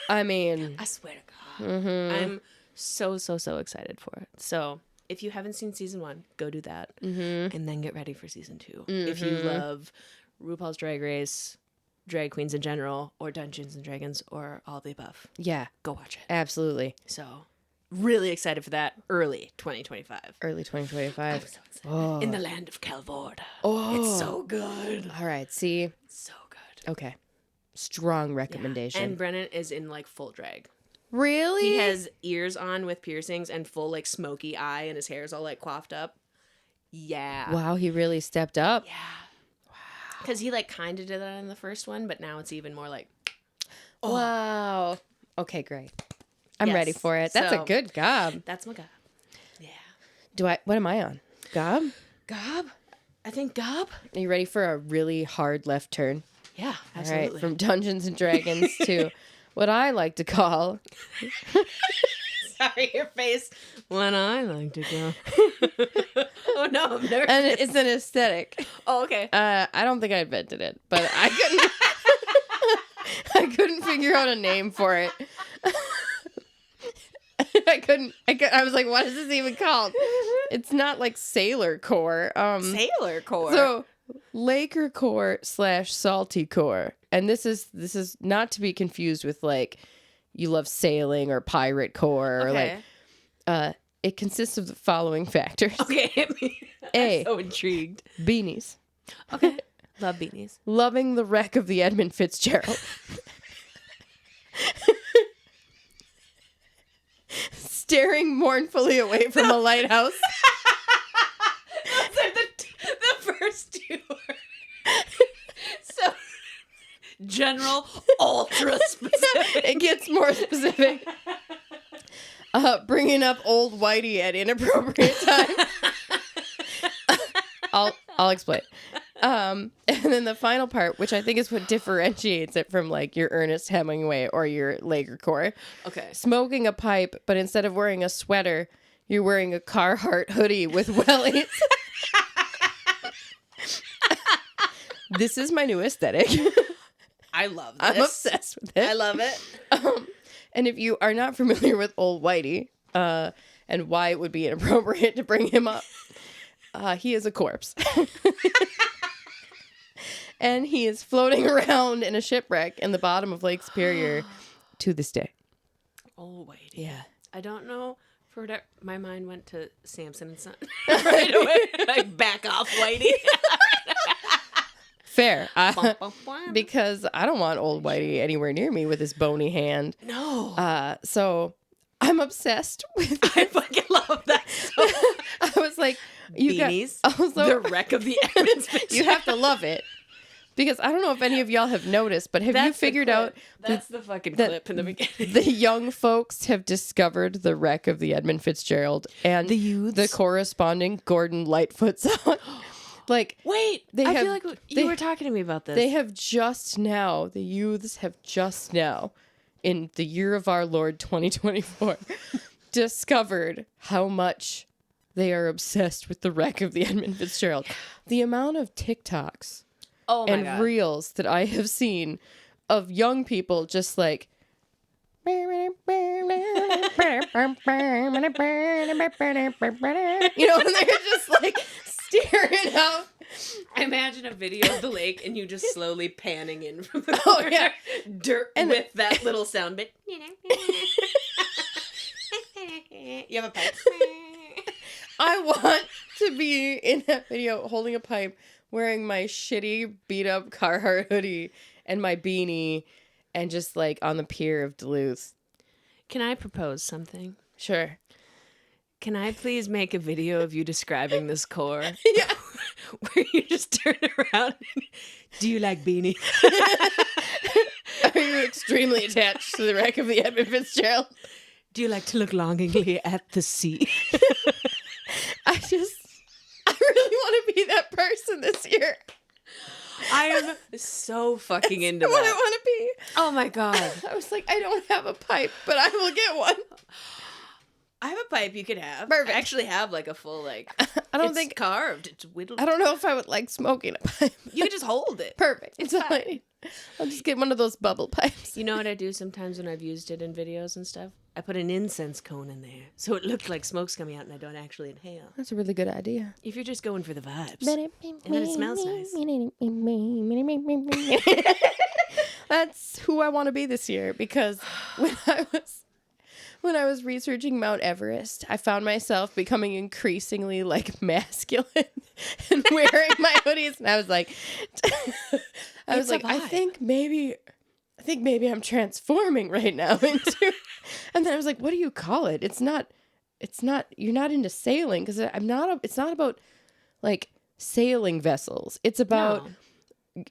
I mean, I swear to God, I'm so excited for it. So if you haven't seen season 1, go do that, and then get ready for season 2. If you love RuPaul's Drag Race, drag queens in general, or Dungeons and Dragons, or all the above, yeah, go watch it. absolutely. So really excited for that. Early 2025. Early 2025. So excited. In the land of Calvorda. Oh. It's so good. All right, see? So good. Okay. Strong recommendation. And Brennan is in like full drag. Really? He has ears on with piercings and full like smoky eye, and his hair's all like coiffed up. Yeah. Wow, he really stepped up. Yeah. Because he like kind of did that in the first one, but now it's even more like, Wow. Okay, great. I'm Yes. ready for it. That's a So- good gob. that's my gob. Yeah. What am I on? Gob? Gob? I think gob? Are you ready for a really hard left turn? Yeah, All absolutely. right, from Dungeons and Dragons to what I like to call Sorry, your face. When I like to go. Oh no, I'm nervous. and it's an aesthetic. Oh, okay. I don't think I invented it, but I couldn't I couldn't figure out a name for it. I was like, what is this even called? It's not like sailor core. Sailor core. So Laker core / salty core. And this is not to be confused with like you love sailing or pirate core or okay. like it consists of the following factors. Okay, hit me. A. I'm so intrigued. Beanies. Okay. Love beanies. Loving the wreck of the Edmund Fitzgerald. Staring mournfully away from a lighthouse. Those are the first two words. So, general, ultra specific. It gets more specific. Bringing up old Whitey at inappropriate times. I'll explain. And then the final part, which I think is what differentiates it from like your Ernest Hemingway or your Laker core. Okay. Smoking a pipe, but instead of wearing a sweater, you're wearing a Carhartt hoodie with wellies. This is my new aesthetic. I love this. I'm obsessed with it. I love it. And if you are not familiar with old Whitey, and why it would be inappropriate to bring him up, he is a corpse. And he is floating around in a shipwreck in the bottom of Lake Superior to this day. Oh, wait. Yeah. I don't know. For whatever, my mind went to Samson and Son right away. Like, back off, Whitey. Fair. Bum, bum, bum. Because I don't want old Whitey anywhere near me with his bony hand. No. So I'm obsessed with I fucking love that. So I was like, beanies. Also, The wreck of the Edmonds Fitzgerald. you have to love it. Because I don't know if any of y'all have noticed, but have you figured out That's the fucking clip in the beginning. the young folks have discovered the wreck of the Edmund Fitzgerald and The youths? the corresponding Gordon Lightfoot song? Like, Wait, They I have- feel like they- you were talking to me about this. they have just now, the youths have just now, in the year of our Lord 2024, discovered how much they are obsessed with the wreck of the Edmund Fitzgerald. The amount of TikToks oh my and God. reels that I have seen of young people just like and they're just like staring out. I imagine a video of the lake and you just slowly panning in from the Oh, corner. yeah. Dirt And- with that little sound bit. You have a pipe. I want to be in that video holding a pipe, wearing my shitty beat up Carhartt hoodie and my beanie and just like on the pier of Duluth. Can I propose something? Sure. Can I please make a video of you describing this core? Yeah. Where you just turn around and, do you like beanie? Are you extremely attached to the wreck of the Edmund Fitzgerald? Do you like to look longingly at the sea? I really want to be that person this year. I am so fucking into That's what I that. want to be. Oh my God. I was like, I don't have a pipe, but I will get one. I have a pipe you could have. Perfect. I actually have like a full like. I don't it's think carved. It's whittled. I don't know if I would like smoking a pipe. You could just hold it. Perfect. It's fine. I'll just get one of those bubble pipes. You know what I do sometimes when I've used it in videos and stuff? I put an incense cone in there, so it looked like smoke's coming out and I don't actually inhale. That's a really good idea. If you're just going for the vibes, and then it smells nice. That's who I want to be this year because when I was researching Mount Everest, I found myself becoming increasingly like masculine and wearing my hoodies, and I was like, It's a I vibe. think maybe I'm transforming right now into. And then I was like, what do you call it? It's not. You're not into sailing because I'm not. It's not about like sailing vessels. It's about No.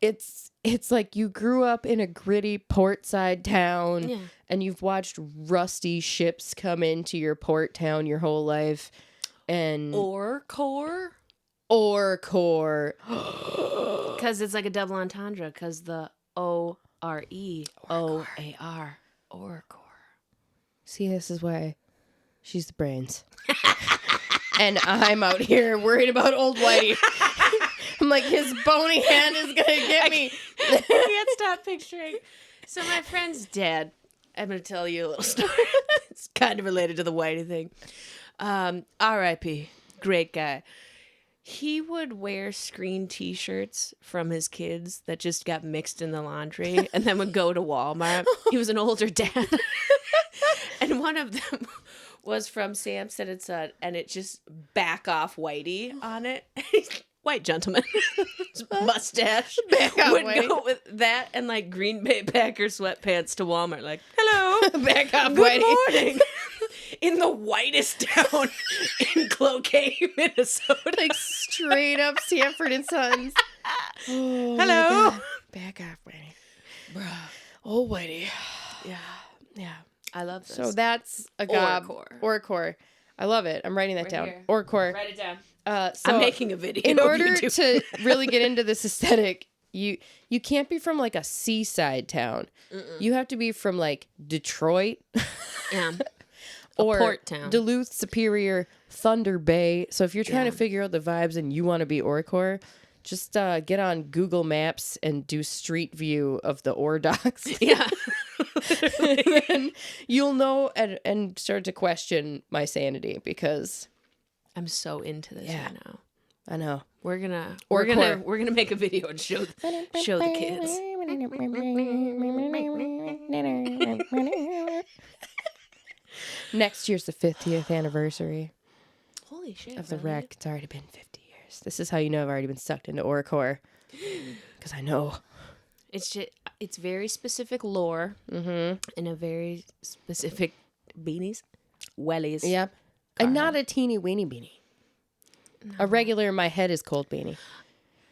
it's like you grew up in a gritty portside town and you've watched rusty ships come into your port town your whole life. And Or core. Because it's like a double entendre, because the O-R-E-O-A-R, or core. See, this is why she's the brains. And I'm out here worried about old Whitey. I'm like, his bony hand is going to get me. I can't stop picturing. So my friend's dad, I'm going to tell you a little story. It's kind of related to the Whitey thing. R.I.P. Great guy. He would wear screen T-shirts from his kids that just got mixed in the laundry and then would go to Walmart. He was an older dad. And one of them was from Samson and Son, and it just back off Whitey on it. White gentleman. Mustache. Back off would Whitey. go with that and like Green Bay Packer sweatpants to Walmart. Like, hello. Back off Good Whitey. morning. In the whitest town in Cloquet, Minnesota. Like straight up Sanford and Sons. Oh, hello. Back off Whitey. Bruh. Oh, Whitey. Yeah. Yeah. I love this. So that's a gob. Or I love it. I'm writing that Right down. here. Or Write it down. So I'm making a video. In of order you to really get into this aesthetic, you can't be from like a seaside town. You have to be from like Detroit. Yeah. Or port town. Duluth, Superior, Thunder Bay. So if you're trying to figure out the vibes and you want to be Orcor, just get on Google Maps and do street view of the ore docks. Yeah. And then you'll know and start to question my sanity because I'm so into this right now. I know. We're gonna make a video and show the kids. Next year's the 50th anniversary Holy shit. of the wreck. It's already been 50 years. This is how you know I've already been sucked into Orcor. Because I know. It's very specific lore and a very specific beanies. Wellies. Yep. And not a teeny weeny beanie. No. A regular my head is cold beanie.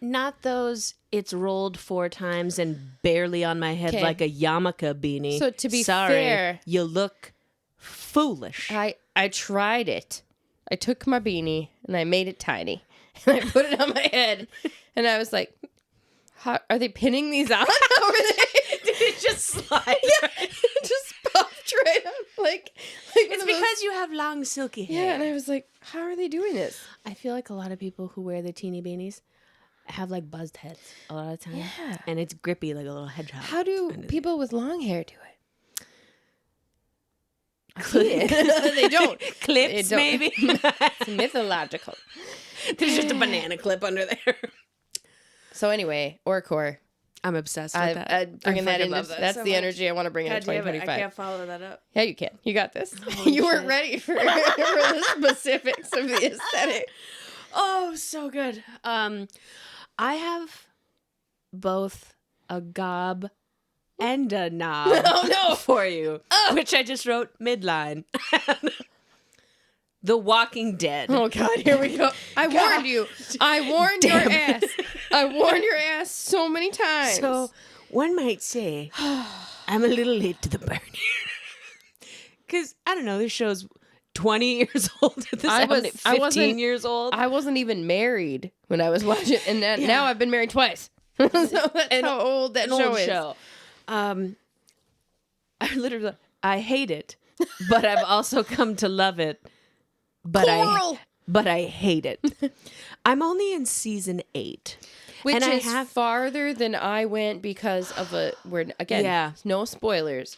Not those it's rolled 4 times and barely on my head like a yarmulke beanie. So to be fair, you look foolish. I tried it. I took my beanie and I made it tiny. And I put it on my head. And I was like, how, are they pinning these on? How are they? Did it just slide? Yeah, it just popped right up. Like it's because you have long silky hair. Yeah, and I was like, how are they doing this? I feel like a lot of people who wear the teeny beanies have like buzzed heads a lot of the time. Yeah. And it's grippy like a little hedgehog. How do people with long hair do it? They don't. Clips, they don't. maybe. It's mythological. There's just a banana clip under there. So anyway, Orcor. I'm obsessed with that. Bringing that in. That that's so the much. energy I want to bring into 2025. I can't follow that up. Yeah, you can. You got this. Holy you weren't shit. ready for the specifics of the aesthetic. Oh, so good. I have both a gob and a knob for you, which I just wrote midline. The Walking Dead. Oh, God, here we go. I warned you. I warned your ass. I warned your ass so many times. So one might say I'm a little late to the party. Because, I don't know, this show's 20 years old at this point. 15 years old. I wasn't even married when I was watching it, and now I've been married twice. So that's how old that show is. I hate it, but I've also come to love it. But I hate it. I'm only in season 8. Which is farther than I went because of no spoilers.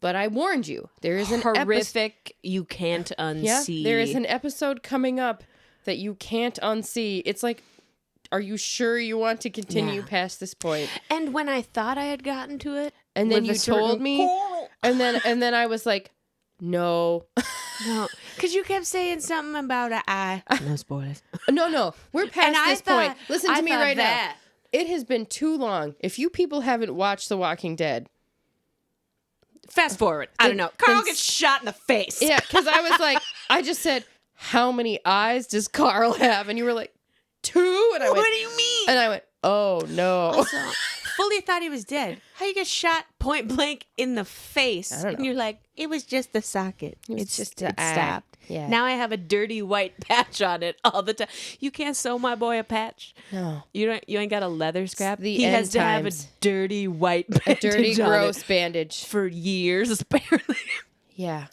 But I warned you. There is an horrific you can't unsee. Yeah, there is an episode coming up that you can't unsee. It's like, are you sure you want to continue past this point? And when I thought I had gotten to it, and then you told me, and then I was like, no. No, because you kept saying something about an eye. No spoilers. No, we're past this point. Listen to me right now. It has been too long. If you people haven't watched The Walking Dead, fast forward. I don't know. Carl gets shot in the face. Yeah, because I was like, I just said, how many eyes does Carl have? And you were like, 2? And I went, what do you mean? And I went, Oh, no. Also, fully thought he was dead. How you get shot point blank in the face? I don't know. And you're like, it was just the socket. was just it the eye. stopped. Yeah. Now I have a dirty white patch on it all the time. You can't sew my boy a patch. No. You ain't got a leather scrap. the He end has to have a times. dirty white A bandage dirty, on it gross bandage. for years, apparently. Yeah.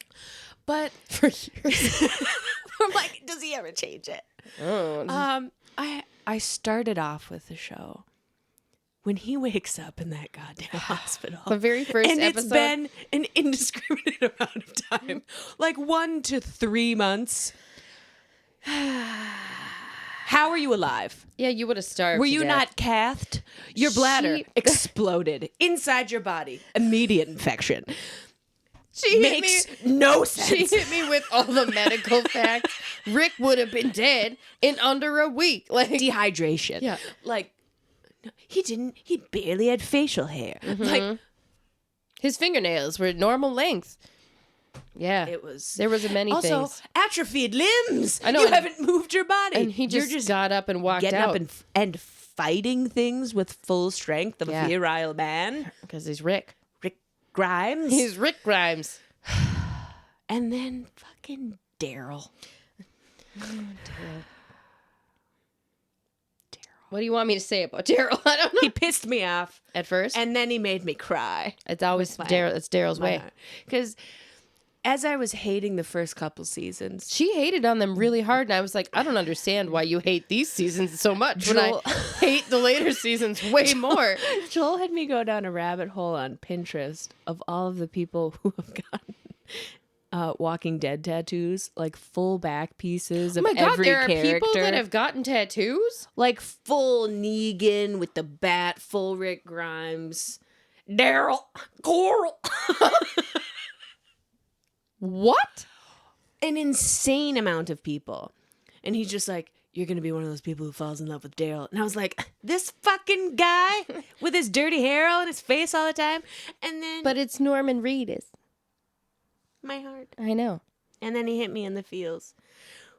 But For years. I'm like, does he ever change it? Oh, I started off with the show when he wakes up in that goddamn hospital. the very first and episode. it's been an indiscriminate amount of time, like 1 to 3 months. How are you alive? Yeah, you would have starved. Were to you death. not cathed? Your bladder She- exploded inside your body. Immediate infection. She Makes no She sense. hit me with all the medical facts. Rick would have been dead in under a week. Like, Dehydration. Yeah. Like, no, he barely had facial hair. Like, his fingernails were normal length. Yeah. it was. There was many Also, things. atrophied limbs. I know, You and- haven't moved your body. And he You're just got up and walked getting out. up and fighting things with full strength of Yeah. a virile man. Because he's Rick. Rick Grimes. He's Rick Grimes. And then fucking Daryl. What do you want me to say about Daryl? I don't know. He pissed me off. At first, And then he made me cry. it's always my- Daryl. It's Daryl's way. Because as I was hating the first couple seasons, She hated on them really hard, and I was like, I don't understand why you hate these seasons so much when Joel- I hate the later seasons way more. Joel had me go down a rabbit hole on Pinterest of all of the people who have gotten Walking Dead tattoos, like full back pieces Oh of my god, every there are character. people that have gotten tattoos? Like full Negan with the bat, full Rick Grimes, Daryl, Coral. What? An insane amount of people. And he's just like, you're going to be one of those people who falls in love with Daryl. And I was like, this fucking guy with his dirty hair all in his face all the time. And then But it's Norman Reedus. my heart. I know. And then he hit me in the feels.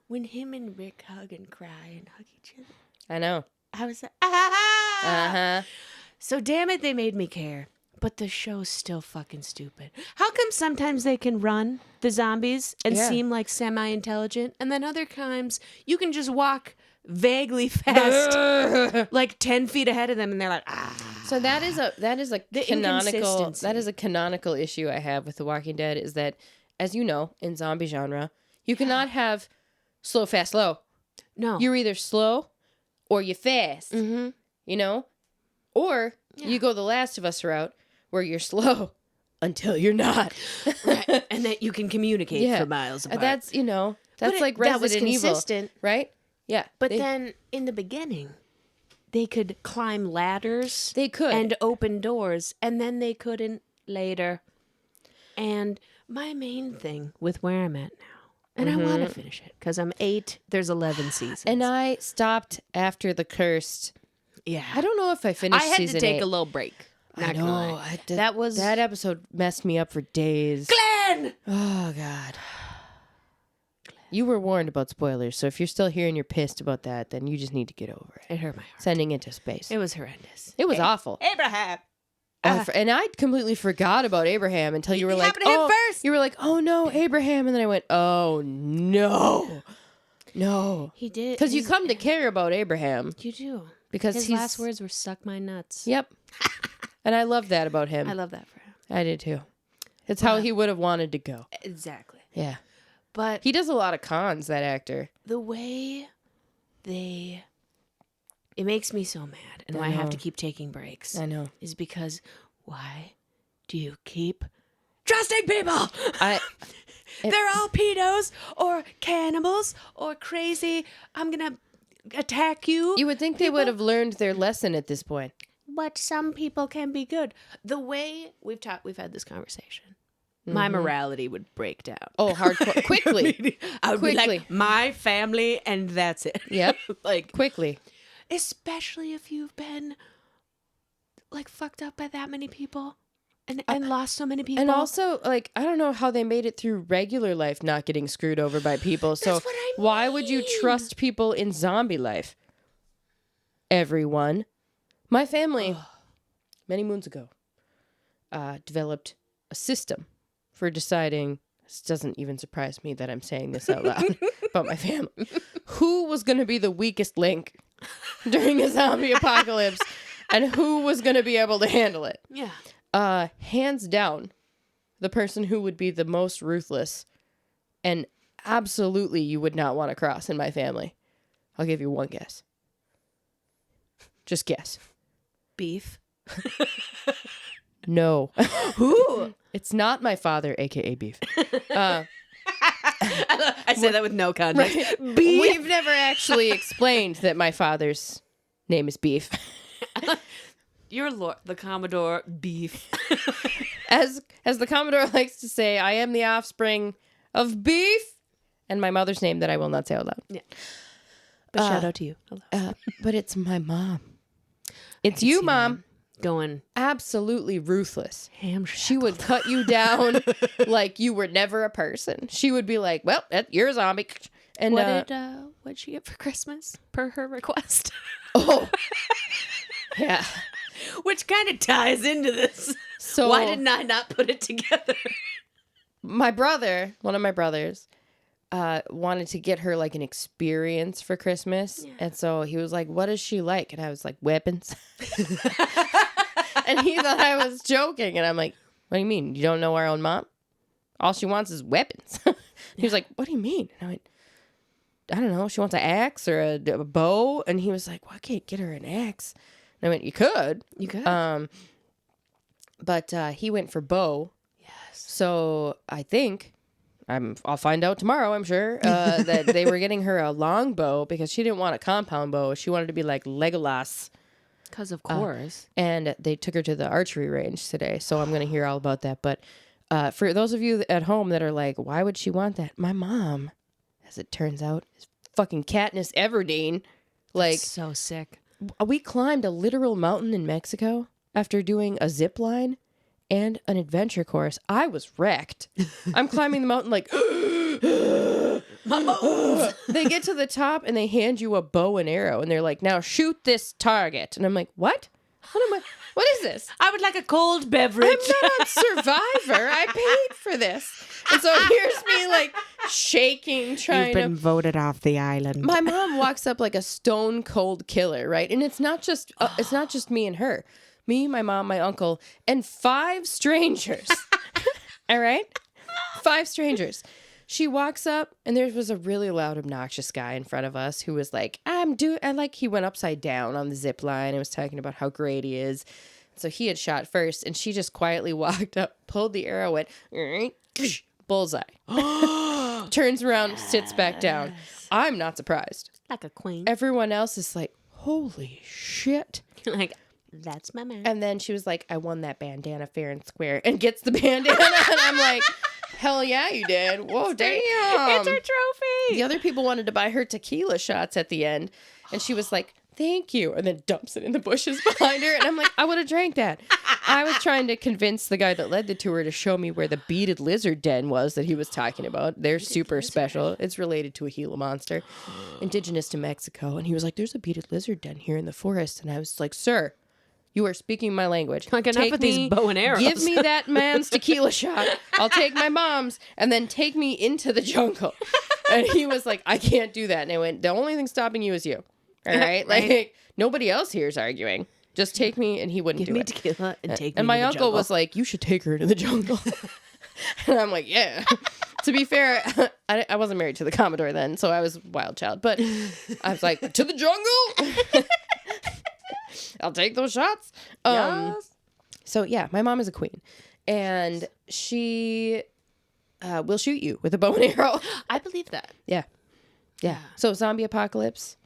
When him and Rick hug and cry and hug each other, I know. I was like, ah! Uh-huh. So damn it, they made me care. But the show's still fucking stupid. How come sometimes they can run, the zombies, and Yeah. seem like semi-intelligent, and then other times you can just walk vaguely fast, like 10 feet ahead of them, and they're like, ah. So that is a The canonical inconsistency. canonical issue I have with The Walking Dead is that, as you know, in zombie genre, you cannot have slow, fast, slow. No. You're either slow or you fast. Mm-hmm. You know? Or you go the Last of Us route where you're slow until you're not. Right. And that you can communicate Yeah. for miles apart. That's, you know, that's But like that was Resident Evil, consistent. right? Yeah. But they, then in the beginning, they could climb ladders. they could. And open doors, and then they couldn't later. And my main thing with where I'm at now, and I want to finish it because I'm 8. There's 11 seasons. And I stopped after the cursed. yeah, I don't know if I finished I had season to take 8. a little break. I Not gonna know. lie. That was that episode messed me up for days. Glenn. Oh God. You were warned about spoilers, so if you're still here and you're pissed about that, then you just need to get over it. It hurt my heart. Sending into space. It was horrendous. It was awful. Abraham. And I completely forgot about Abraham until you were It like, happened to him first. You were like, oh no, Abraham, and then I went, oh no, no, He did because you he's- come to care about Abraham You do. because His he's last words were "suck my nuts." Yep, and I love that about him. I love that for him. I did too. It's how he would have wanted to go. Exactly. Yeah, But he does a lot of cons. That actor. the way it makes me so mad, and why I have know. to keep taking breaks I know. is because why do you keep trusting people? They're all pedos or cannibals or crazy. I'm gonna attack you. You would think they would have learned their lesson at this point. But some people can be good. The way we've had this conversation, my morality would break down. Oh, hardcore! Quickly, I would be quickly. like, my family, and that's it. Yep. Like, quickly. especially if you've been like fucked up by that many people and lost so many people. And also, like, I don't know how they made it through regular life not getting screwed over by people. So That's what I why would you mean. trust people in zombie life? Everyone. My family, many moons ago, developed a system for deciding, this doesn't even surprise me that I'm saying this out loud about my family, who was going to be the weakest link during a zombie apocalypse and who was going to be able to handle it. Yeah. Hands down, the person who would be the most ruthless and absolutely you would not want to cross in my family. I'll give you one guess. Just guess. Beef. No. Who? It's not my father, aka Beef. I say that with no context. Right. Beef. We've never actually explained that my father's name is Beef. Your lord, the Commodore Beef. As the Commodore likes to say, I am the offspring of Beef and my mother's name that I will not say out loud. Yeah. But shout out to you. Hello. But it's my mom. It's you, Mom. Going Absolutely ruthless. ham. She would cut you down like you were never a person. She would be like, well, you're a zombie. And What'd she get for Christmas per her request? oh, yeah. Which kind of ties into this. So Why didn't I not put it together? my brother, one of my brothers, wanted to get her like an experience for Christmas. Yeah. And so he was like, what is she like? And I was like, weapons. And he thought I was joking. And I'm like, what do you mean? You don't know our own mom? All she wants is weapons. He was like, what do you mean? And I went, I don't know. She wants an axe or a bow. And he was like, well, I can't get her an axe. And I went, you could. You could. But he went for bow. Yes. So I think I'll find out tomorrow, I'm sure, that they were getting her a long bow because she didn't want a compound bow. She wanted to be like Legolas. Because of course. And they took her to the archery range today. So I'm going to hear all about that. But for those of you at home that are like, why would she want that? My mom, as it turns out, is fucking Katniss Everdeen. Like, That's so sick. we climbed a literal mountain in Mexico after doing a zip line and an adventure course. I was wrecked. I'm climbing the mountain like, they get to the top and they hand you a bow and arrow and they're like, now shoot this target. And I'm like, what? What is this? I would like a cold beverage. I'm not on Survivor. I paid for this. And so here's me like shaking, trying to voted off the island. My mom walks up like a stone cold killer, right? And it's not just me and her. Me, my mom, my uncle, and 5 strangers. All right? 5 strangers. She walks up and there was a really loud, obnoxious guy in front of us who was like, he went upside down on the zip line and was talking about how great he is. So he had shot first and she just quietly walked up, pulled the arrow, went, bullseye. Turns around, sits back down. I'm not surprised. Like a queen. Everyone else is like, holy shit. Like, that's my man. And then she was like, I won that bandana fair and square, and gets the bandana. And I'm like, hell yeah, you did. Whoa, damn. It's her trophy. The other people wanted to buy her tequila shots at the end. And she was like, thank you. And then dumps it in the bushes behind her. And I'm like, I would have drank that. I was trying to convince the guy that led the tour to show me where the beaded lizard den was that he was talking about. They're super special. It's related to a Gila monster, indigenous to Mexico. And he was like, there's a beaded lizard den here in the forest. And I was like, sir, you are speaking my language. Like, enough with these bow and arrows. Give me that man's tequila shot. I'll take my mom's and then take me into the jungle. And he was like, I can't do that. And I went, the only thing stopping you is you. All right? Like, nobody else here is arguing. Just take me. And he wouldn't Give do me it. tequila and take me And my to the uncle jungle. was like, you should take her to the jungle. And I'm like, yeah. To be fair, I wasn't married to the Commodore then, so I was a wild child. But I was like, to the jungle? I'll take those shots. Yes. So yeah, my mom is a queen, and she will shoot you with a bow and arrow. I believe that. Yeah. So zombie apocalypse,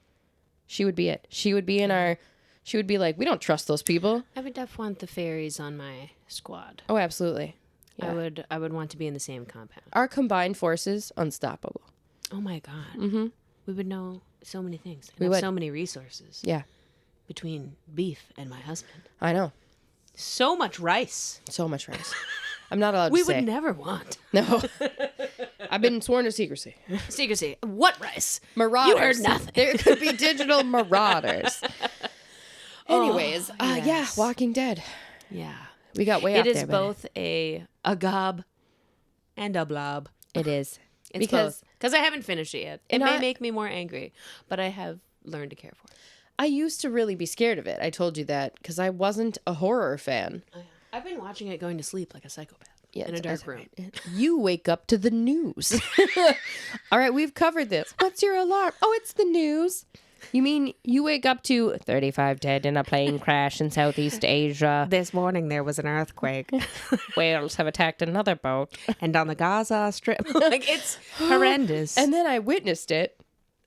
she would be it. She would be in our. She would be like, we don't trust those people. I would definitely want the fairies on my squad. Oh, absolutely. Yeah. I would want to be in the same compound. Our combined forces, unstoppable. Oh my god. Mm-hmm. We would know so many things. And We have would. so many resources. Yeah, Between Beef and my husband. I know. So much rice. So much rice. I'm not allowed We to say. would never want. No. I've been sworn to secrecy. Secrecy. What rice? Marauders. You heard nothing. There could be digital marauders. Anyways, yeah, yes. Walking Dead. Yeah. We got way It off is there. both a gob and a blob. It is. It's Because I haven't finished it yet. It And may I- make me more angry, but I have learned to care for it. I used to really be scared of it. I told you that because I wasn't a horror fan. I've been watching it going to sleep like a psychopath in a it's- dark room. You wake up to the news. All right, we've covered this. What's your alarm? Oh, it's the news. You mean you wake up to 35 dead in a plane crash in Southeast Asia? This morning there was an earthquake, Whales have attacked another boat. and on the Gaza Strip, like it's horrendous. And then I witnessed it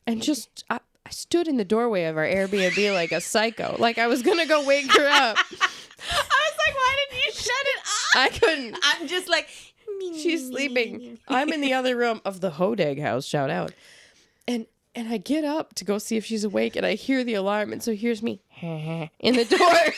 and just, I stood in the doorway of our Airbnb like a psycho. Like I was going to go wake her up. I was like, why didn't you shut it off? I couldn't. I'm just like, She's sleeping. I'm in the other room of the Hodag house, shout out. And I get up to go see if she's awake, and I hear the alarm, and so here's me in the door.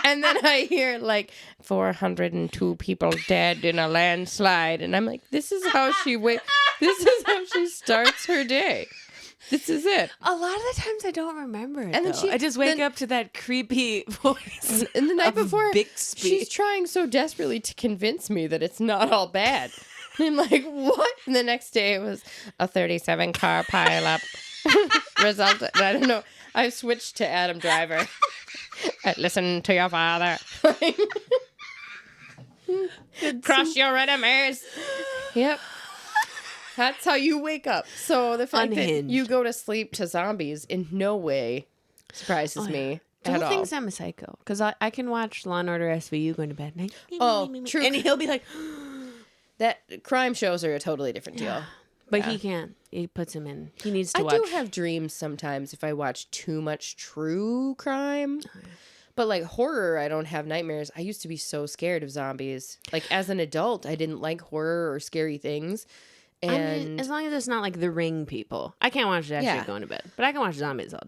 And then I hear like 402 people dead in a landslide, and I'm like, this is how she This is how she starts her day. This is it. a lot of the times I don't remember it. And then I just wake up to that creepy voice. And the night of before, Bixby. she's trying so desperately to convince me that it's not all bad. And I'm like, what? And the next day it was a 37 car pileup. Resulted. I don't know. I switched to Adam Driver. Listen to your father. Cross your enemies. Yep. That's how you wake up. So the fact Unhinged. that you go to sleep to zombies in no way surprises me at Joel all. thinks I'm a psycho because I can watch Law and Order SVU going to bed. And Oh, true. And he'll be like, That crime shows are a totally different deal. but he can't. He puts him in. He needs to I watch. do have dreams sometimes if I watch too much true crime. But like horror, I don't have nightmares. I used to be so scared of zombies. Like as an adult, I didn't like horror or scary things. I And mean, as long as it's not like The Ring people. I can't watch that Yeah. shit going to bed. But I can watch zombies all day.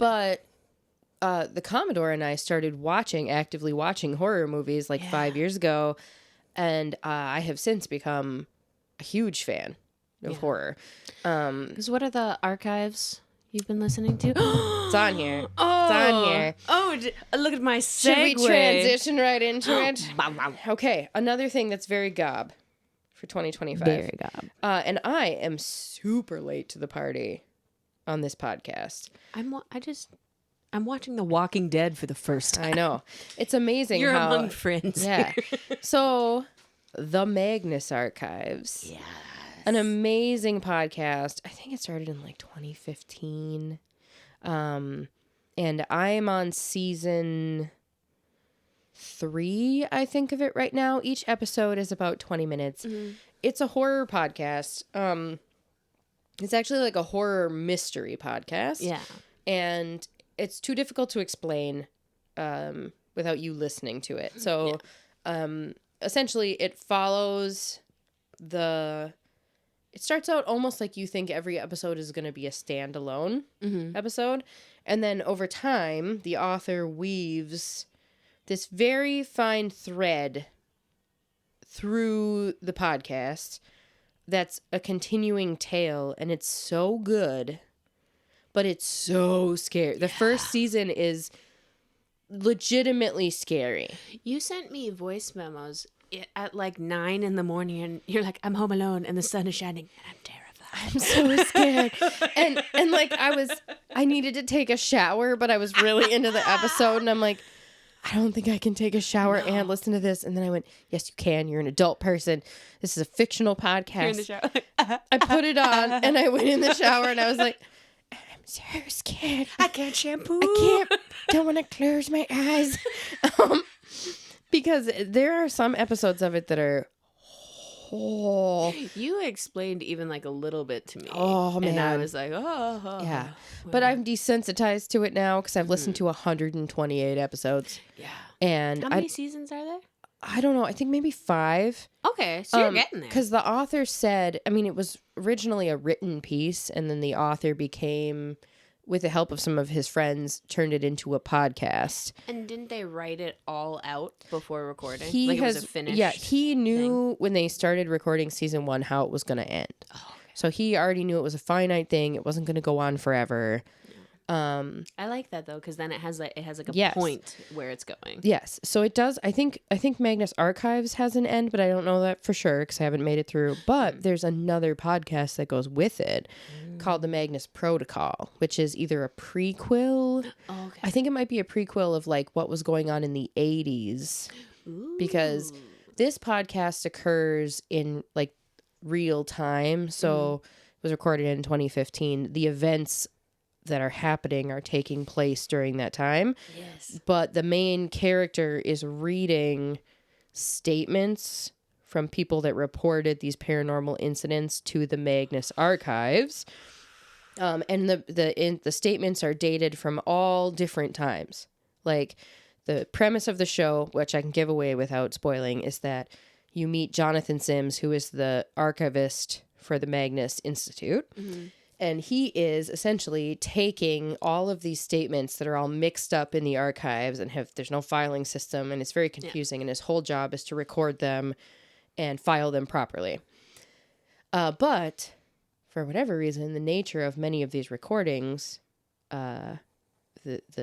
but the Commodore and I started actively watching horror movies like 5 years ago, and I have since become a huge fan of horror. Because what are the archives you've been listening to? It's on here. Oh, It's on here. Oh, look at my segue. Should we transition right into it? Bow, bow. Okay, another thing that's very gob for 2025. Very gob. And I am super late to the party on this podcast. I'm watching The Walking Dead for the first time. I know. It's amazing You're how... among friends. Yeah. So, The Magnus Archives. Yeah. An amazing podcast. I think it started in like 2015. And I'm on season 3, I think, of it right now. Each episode is about 20 minutes. Mm-hmm. It's a horror podcast. It's actually like a horror mystery podcast. Yeah. And it's too difficult to explain without you listening to it. So essentially it follows it starts out almost like you think every episode is going to be a standalone episode. And then over time, the author weaves this very fine thread through the podcast that's a continuing tale. And it's so good, but it's so scary. The first season is legitimately scary. You sent me voice memos at like 9 in the morning, and you're like, I'm home alone, and the sun is shining, and I'm terrified. I'm so scared. and like I needed to take a shower, but I was really into the episode, and I'm like, I don't think I can take a shower and listen to this. And then I went, yes, you can. You're an adult person. This is a fictional podcast. You're in the shower. I put it on, and I went in the shower, and I was like, I'm so scared. I can't shampoo. I can't. Don't want to close my eyes. Because there are some episodes of it that are, You explained even like a little bit to me. Oh, And I man. was like, yeah. But I'm desensitized to it now because I've listened to 128 episodes. Yeah. And How many seasons are there? I don't know. I think maybe 5. Okay, so you're getting there. Because the author said, I mean, it was originally a written piece, and then the author became, with the help of some of his friends, turned it into a podcast. And didn't they write it all out before recording? He like has, it was a finished yeah, he knew when they started recording season 1 how it was going to end. Oh, okay. So he already knew it was a finite thing. It wasn't going to go on forever. I like that though, because then it has like a Yes. point where it's going. Yes. So it does. I think Magnus Archives has an end, but I don't know that for sure because I haven't made it through. But there's another podcast that goes with it called the Magnus Protocol, which is either a prequel. Oh, okay. I think it might be a prequel of like what was going on in the 80s because this podcast occurs in like real time. So it was recorded in 2015. The events that are happening are taking place during that time. Yes. But the main character is reading statements from people that reported these paranormal incidents to the Magnus Archives. And the statements are dated from all different times. Like the premise of the show, which I can give away without spoiling, is that you meet Jonathan Sims, who is the archivist for the Magnus Institute. And he is essentially taking all of these statements that are all mixed up in the archives and there's no filing system and it's very confusing. And his whole job is to record them and file them properly. But for whatever reason, the nature of many of these recordings, the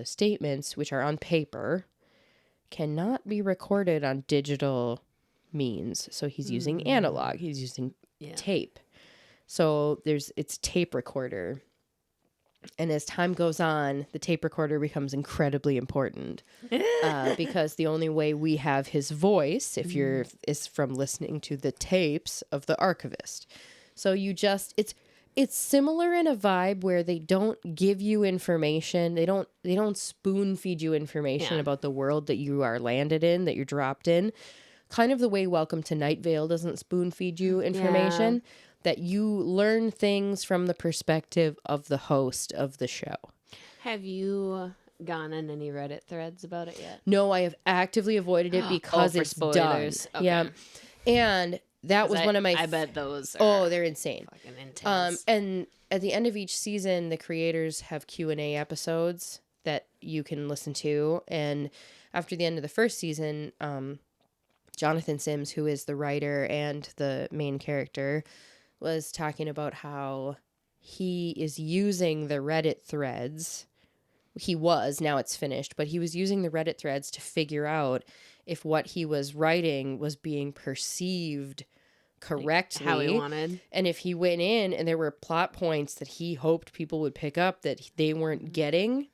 statements, which are on paper, cannot be recorded on digital means. So he's using analog. He's using tape. So it's tape recorder. And as time goes on, the tape recorder becomes incredibly important because the only way we have his voice, is from listening to the tapes of the archivist. So it's similar in a vibe where they don't give you information. They don't spoon feed you information about the world that you are landed in, that you're dropped in. Kind of the way Welcome to Night Vale doesn't spoon feed you information. Yeah. That you learn things from the perspective of the host of the show. Have you gone on any Reddit threads about it yet? No, I have actively avoided it because it's spoilers. done. Okay. Yeah, and that was one of my. I bet those. Are they're insane. Fucking intense. And at the end of each season, the creators have Q&A episodes that you can listen to, and after the end of the first season, Jonathan Sims, who is the writer and the main character, was talking about how he is using the Reddit threads. He was, now it's finished, but he was using the Reddit threads to figure out if what he was writing was being perceived correctly. Like how he wanted. And if he went in and there were plot points that he hoped people would pick up that they weren't getting,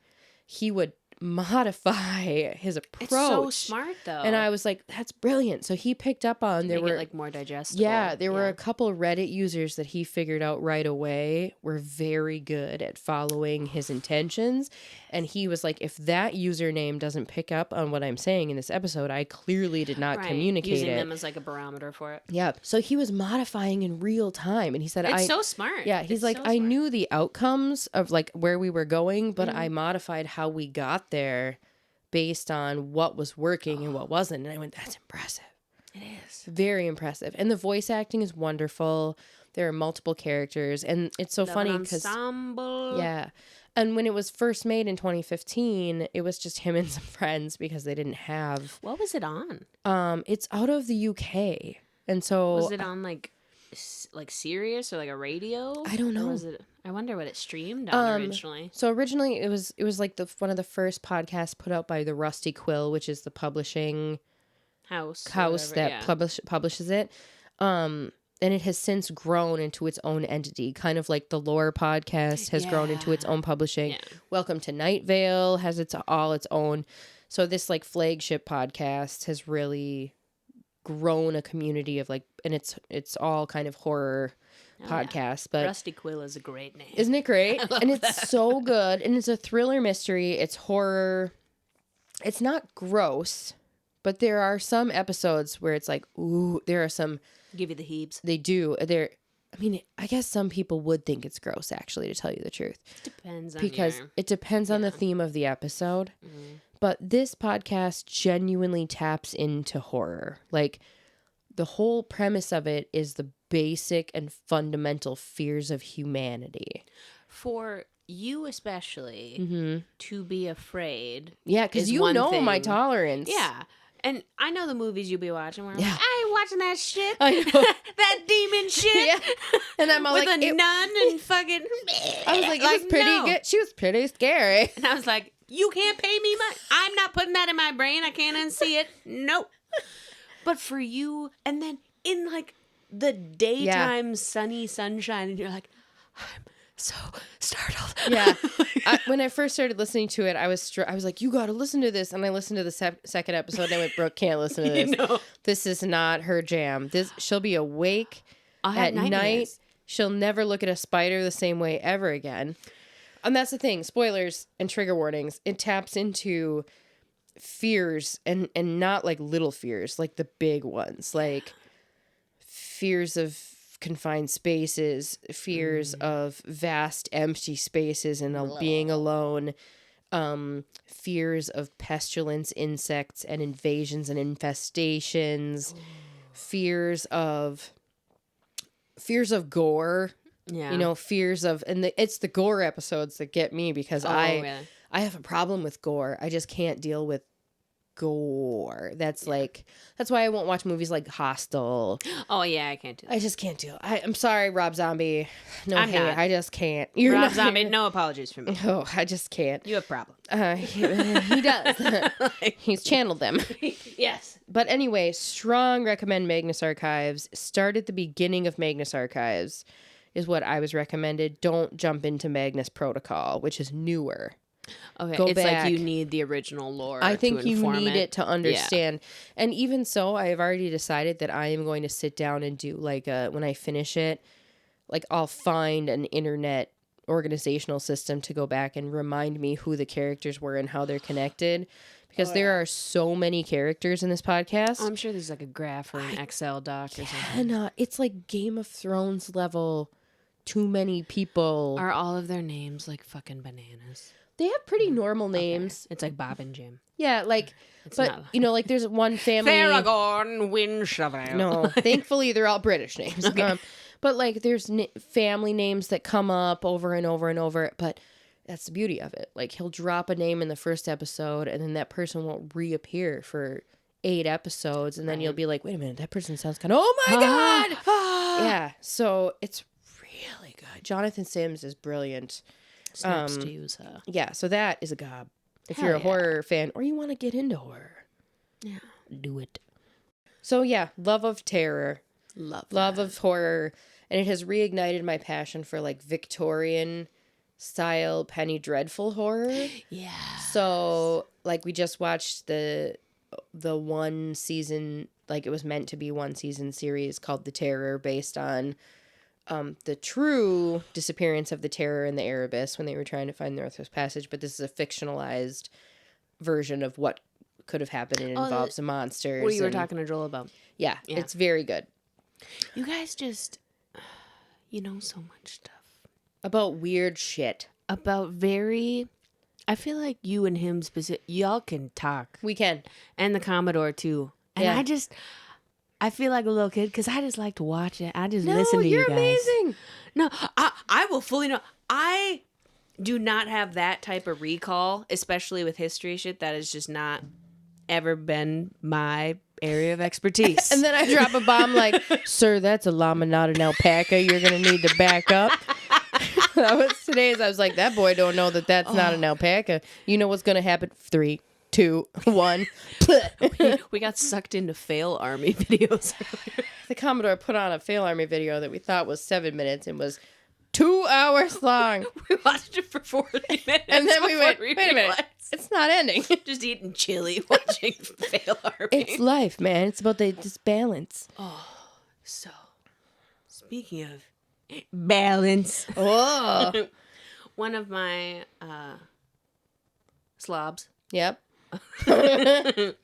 he would modify his approach. It's so smart though. And I was like, that's brilliant. So he picked up on there were like more digestible. Yeah, there were a couple Reddit users that he figured out right away were very good at following his intentions. And he was like, if that username doesn't pick up on what I'm saying in this episode, I clearly did not communicate using it. them as like a barometer for it. Yeah. So he was modifying in real time. And he said, it's so smart. Yeah. He's like, I knew the outcomes of like where we were going, but I modified how we got there based on what was working and what wasn't. And I went, that's impressive. It is. Very impressive. And the voice acting is wonderful. There are multiple characters. And it's so funny because... Yeah. And when it was first made in 2015, it was just him and some friends because they didn't have... What was it on? It's out of the UK. And so... Was it on like Sirius or like a radio? I don't know. I wonder what it streamed on originally. So originally it was like one of the first podcasts put out by the Rusty Quill, which is the publishing house that publishes it. And it has since grown into its own entity, kind of like the Lore podcast has grown into its own publishing. Yeah. Welcome to Night Vale has its own. So this like flagship podcast has really grown a community of like, and it's all kind of horror podcasts. But Rusty Quill is a great name. Isn't it great? And it's so good. And it's a thriller mystery. It's horror. It's not gross, but there are some episodes where it's like, ooh, there are some... Give you the heaves. They do. I guess some people would think it's gross, actually, to tell you the truth. Depends on because it depends on the theme of the episode. Mm-hmm. But this podcast genuinely taps into horror. Like, the whole premise of it is the basic and fundamental fears of humanity. For you especially, to be afraid. Yeah, because you know my tolerance. Yeah. And I know the movies you'll be watching where I'm like, I ain't watching that shit. I know. That demon shit. Yeah. And I'm all With like, a nun and fucking. I was like, it was pretty good. She was pretty scary. And I was like, you can't pay me money. I'm not putting that in my brain. I can't unsee it. Nope. But for you, and then in like the daytime sunny sunshine, and you're like, I'm so startled. Yeah. When I first started listening to it, I was like, you got to listen to this. And I listened to the second episode and I went, Brooke can't listen to this. This is not her jam. She'll be awake at night. She'll never look at a spider the same way ever again. And that's the thing. Spoilers and trigger warnings. It taps into fears and not like little fears, like the big ones, like fears of confined spaces, fears of vast empty spaces and being alone, fears of pestilence, insects and invasions and infestations, fears of gore. Yeah. You know, fears of, and it's the gore episodes that get me because I have a problem with gore. I just can't deal with gore. That's why I won't watch movies like Hostel. Oh yeah, I can't do that. I just can't do it. I'm sorry, Rob Zombie. No, I'm hate. not. I just can't. Rob Zombie, no apologies from me. Oh, I just can't. You have problems. He does. He's channeled them. Yes. But anyway, strong recommend Magnus Archives. Start at the beginning of Magnus Archives is what I was recommended. Don't jump into Magnus Protocol, which is newer. Okay, Go it's back. like you need the original lore. I think to you inform need it to understand. Yeah. And even so, I have already decided that I am going to sit down and do when I finish it, like I'll find an internet organizational system to go back and remind me who the characters were and how they're connected. Because there are so many characters in this podcast. I'm sure there's like a graph or an Excel doc or something. It's like Game of Thrones level. Too many people. Are all of their names like fucking bananas? They have pretty normal names. Okay. It's like Bob and Jim. Yeah, like, It's but not like... you know, like there's one family. Aragorn Windshovel. No, thankfully they're all British names. Okay. But like there's family names that come up over and over and over. But that's the beauty of it. Like he'll drop a name in the first episode and then that person won't reappear for 8 episodes. And then you'll be like, wait a minute, that person sounds kind of, oh my God. Yeah. So it's really good. Jonathan Sims is brilliant. Snaps to use, Yeah. So that is a gob. If Hell you're a yeah. horror fan or you want to get into horror. Yeah. Do it. So yeah, love of terror. Love of horror, and it has reignited my passion for like Victorian style Penny Dreadful horror. Yeah. So like we just watched the one season, like it was meant to be one season series called The Terror, based on the true disappearance of the Terror in the Erebus when they were trying to find the Northwest Passage, but this is a fictionalized version of what could have happened, and it involves the monsters. What you were talking to Joel about. Yeah, it's very good. You guys just, you know so much stuff. About weird shit. About I feel like you and him y'all can talk. We can. And the Commodore too. And Yeah. I feel like a little kid because I just like to watch it. I just listen to you guys. You're amazing. No, I will fully know. I do not have that type of recall, especially with history shit. That has just not ever been my area of expertise. And then I drop a bomb like, sir, that's a llama, not an alpaca. You're going to need to back up. That was today's. I was like, that boy don't know that that's not an alpaca. You know what's going to happen? 3, 2, 1. we got sucked into fail army videos. The Commodore put on a fail army video that we thought was 7 minutes and was 2 hours long. We watched it for 40 minutes. And then we went, before wait a minute. realized. It's not ending. Just eating chili, watching fail army. It's life, man. It's about this balance. So, speaking of balance, Oh. one of my slobs Yep. that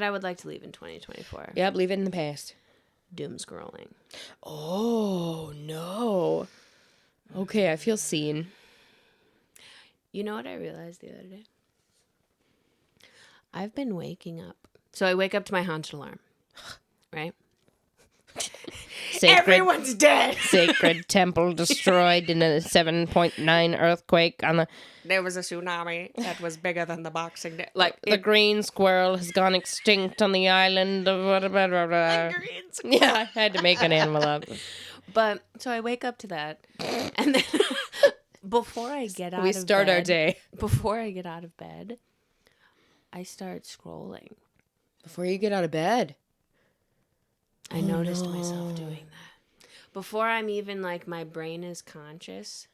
I would like to leave in 2024. Yep, leave it in the past. Doom scrolling. Oh, no. Okay, I feel seen. You know what I realized the other day? I've been waking up. So I wake up to my haunted alarm, right? Everyone's dead. Sacred temple destroyed in a 7.9 earthquake on the... There was a tsunami that was bigger than the Boxing Day. The green squirrel has gone extinct on the island of... The green squirrel. Yeah, I had to make an animal up. But, so I wake up to that. And then before I get out of bed... We start our day. Before I get out of bed, I start scrolling. Before you get out of bed? I noticed myself doing that. Before I'm even, like, my brain is conscious.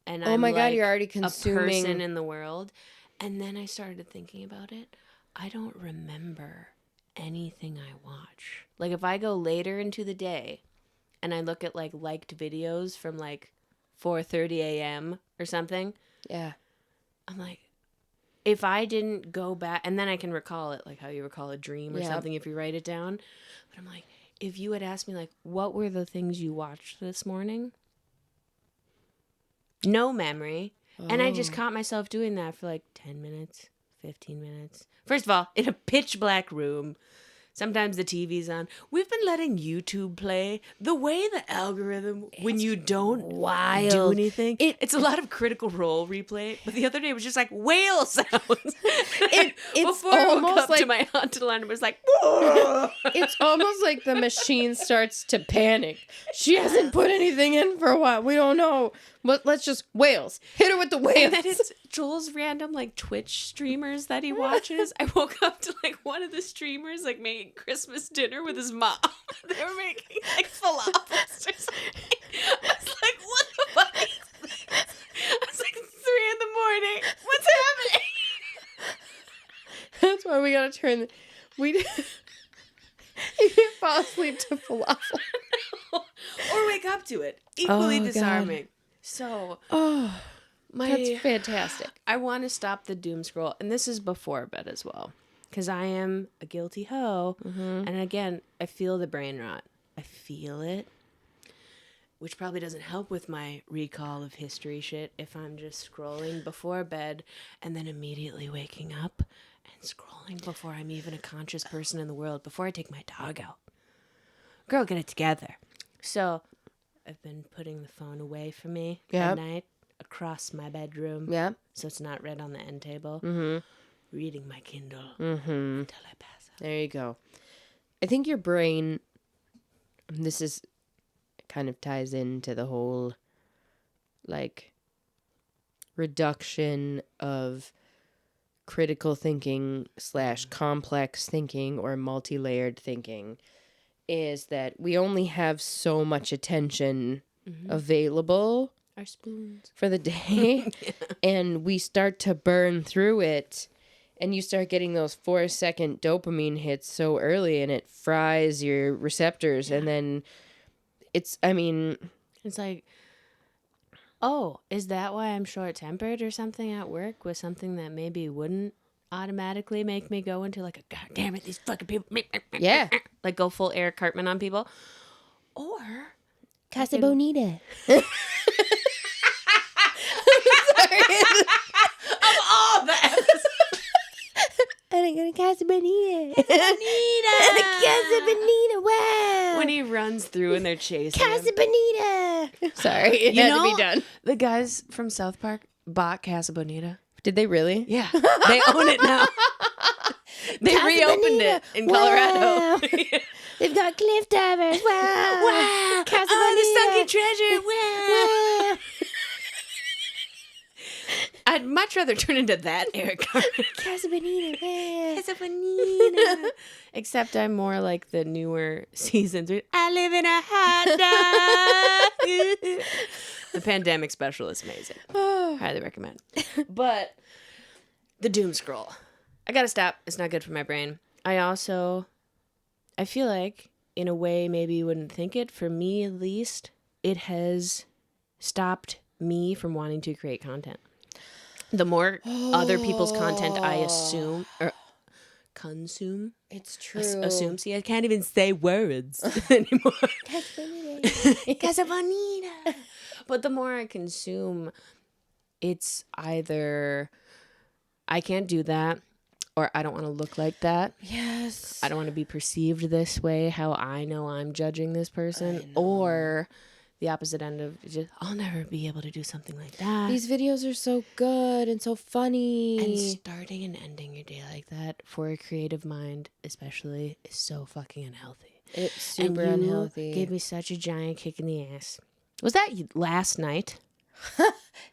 And I'm my God, like you're already consuming... a person in the world. And then I started thinking about it. I don't remember anything I watch. Like, if I go later into the day and I look at, like, liked videos from, like, 4:30 a.m. or something. Yeah. I'm like, if I didn't go back, and then I can recall it, like how you recall a dream or something if you write it down. But I'm like, if you had asked me, like, what were the things you watched this morning? No memory. And I just caught myself doing that for like 10 minutes, 15 minutes. First of all, in a pitch black room. Sometimes the TV's on. We've been letting YouTube play. The way the algorithm, when you don't do anything, it's a lot of Critical Role replay. But the other day it was just like whale sounds. It's Before I woke almost up like to my aunt Alana, it was like, whoa! It's almost like the machine starts to panic. She hasn't put anything in for a while. We don't know. But let's just whales. Hit her with the whales. And then it's Joel's random like Twitch streamers that he watches. I woke up to like one of the streamers like making Christmas dinner with his mom. They were making like falafels or something. I was like, what the fuck is this? I was like, it's 3 a.m. What's happening? That's why we gotta turn the... You can't fall asleep to falafel. Or wake up to it. Equally disarming. God. So, that's fantastic. I want to stop the doom scroll, and this is before bed as well, because I am a guilty hoe, and again, I feel the brain rot. I feel it, which probably doesn't help with my recall of history shit if I'm just scrolling before bed and then immediately waking up and scrolling before I'm even a conscious person in the world, before I take my dog out. Girl, get it together. So... I've been putting the phone away from me at night, across my bedroom, so it's not right on the end table. Reading my Kindle until I pass out. There you go. I think your brain, this is kind of ties into the whole, like, reduction of critical thinking / complex thinking or multi-layered thinking. Is that we only have so much attention available Our spoons for the day, and we start to burn through it, and you start getting those 4-second dopamine hits so early, and it fries your receptors, and then it's like, oh, is that why I'm short-tempered or something at work with something that maybe wouldn't automatically make me go into like a god damn it, these fucking people, like go full Eric Cartman on people, or Casa Bonita. Of all the episodes. I'm gonna Casa Bonita. Bonita. Casa Bonita. Wow. When he runs through and they're chasing Casa him. Bonita. Sorry, it had to be done. The guys from South Park bought Casa Bonita. Did they really? Yeah, they own it now. They Casa reopened Bonita. it in Colorado. Wow. They've got cliff divers. Wow. Wow. Casa the Bonita. sunken treasure. Wow. Wow. I'd much rather turn into that Eric Cartman. Casa Bonita. Wow. Casa Bonita. Except I'm more like the newer seasons. I live in a hot dog. The pandemic special is amazing. Highly recommend. But the doom scroll. I gotta stop. It's not good for my brain. I feel like, in a way maybe you wouldn't think it, for me at least, it has stopped me from wanting to create content. The more other people's content I assume or consume. It's true. Assume. See, I can't even say words anymore. Casa Bonita. But the more I consume, it's either I can't do that, or I don't want to look like that. Yes. I don't want to be perceived this way, how I know I'm judging this person. Or the opposite end of just, I'll never be able to do something like that. These videos are so good and so funny. And starting and ending your day like that for a creative mind, especially, is so fucking unhealthy. It's super and you unhealthy. Gave me such a giant kick in the ass. Was that last night?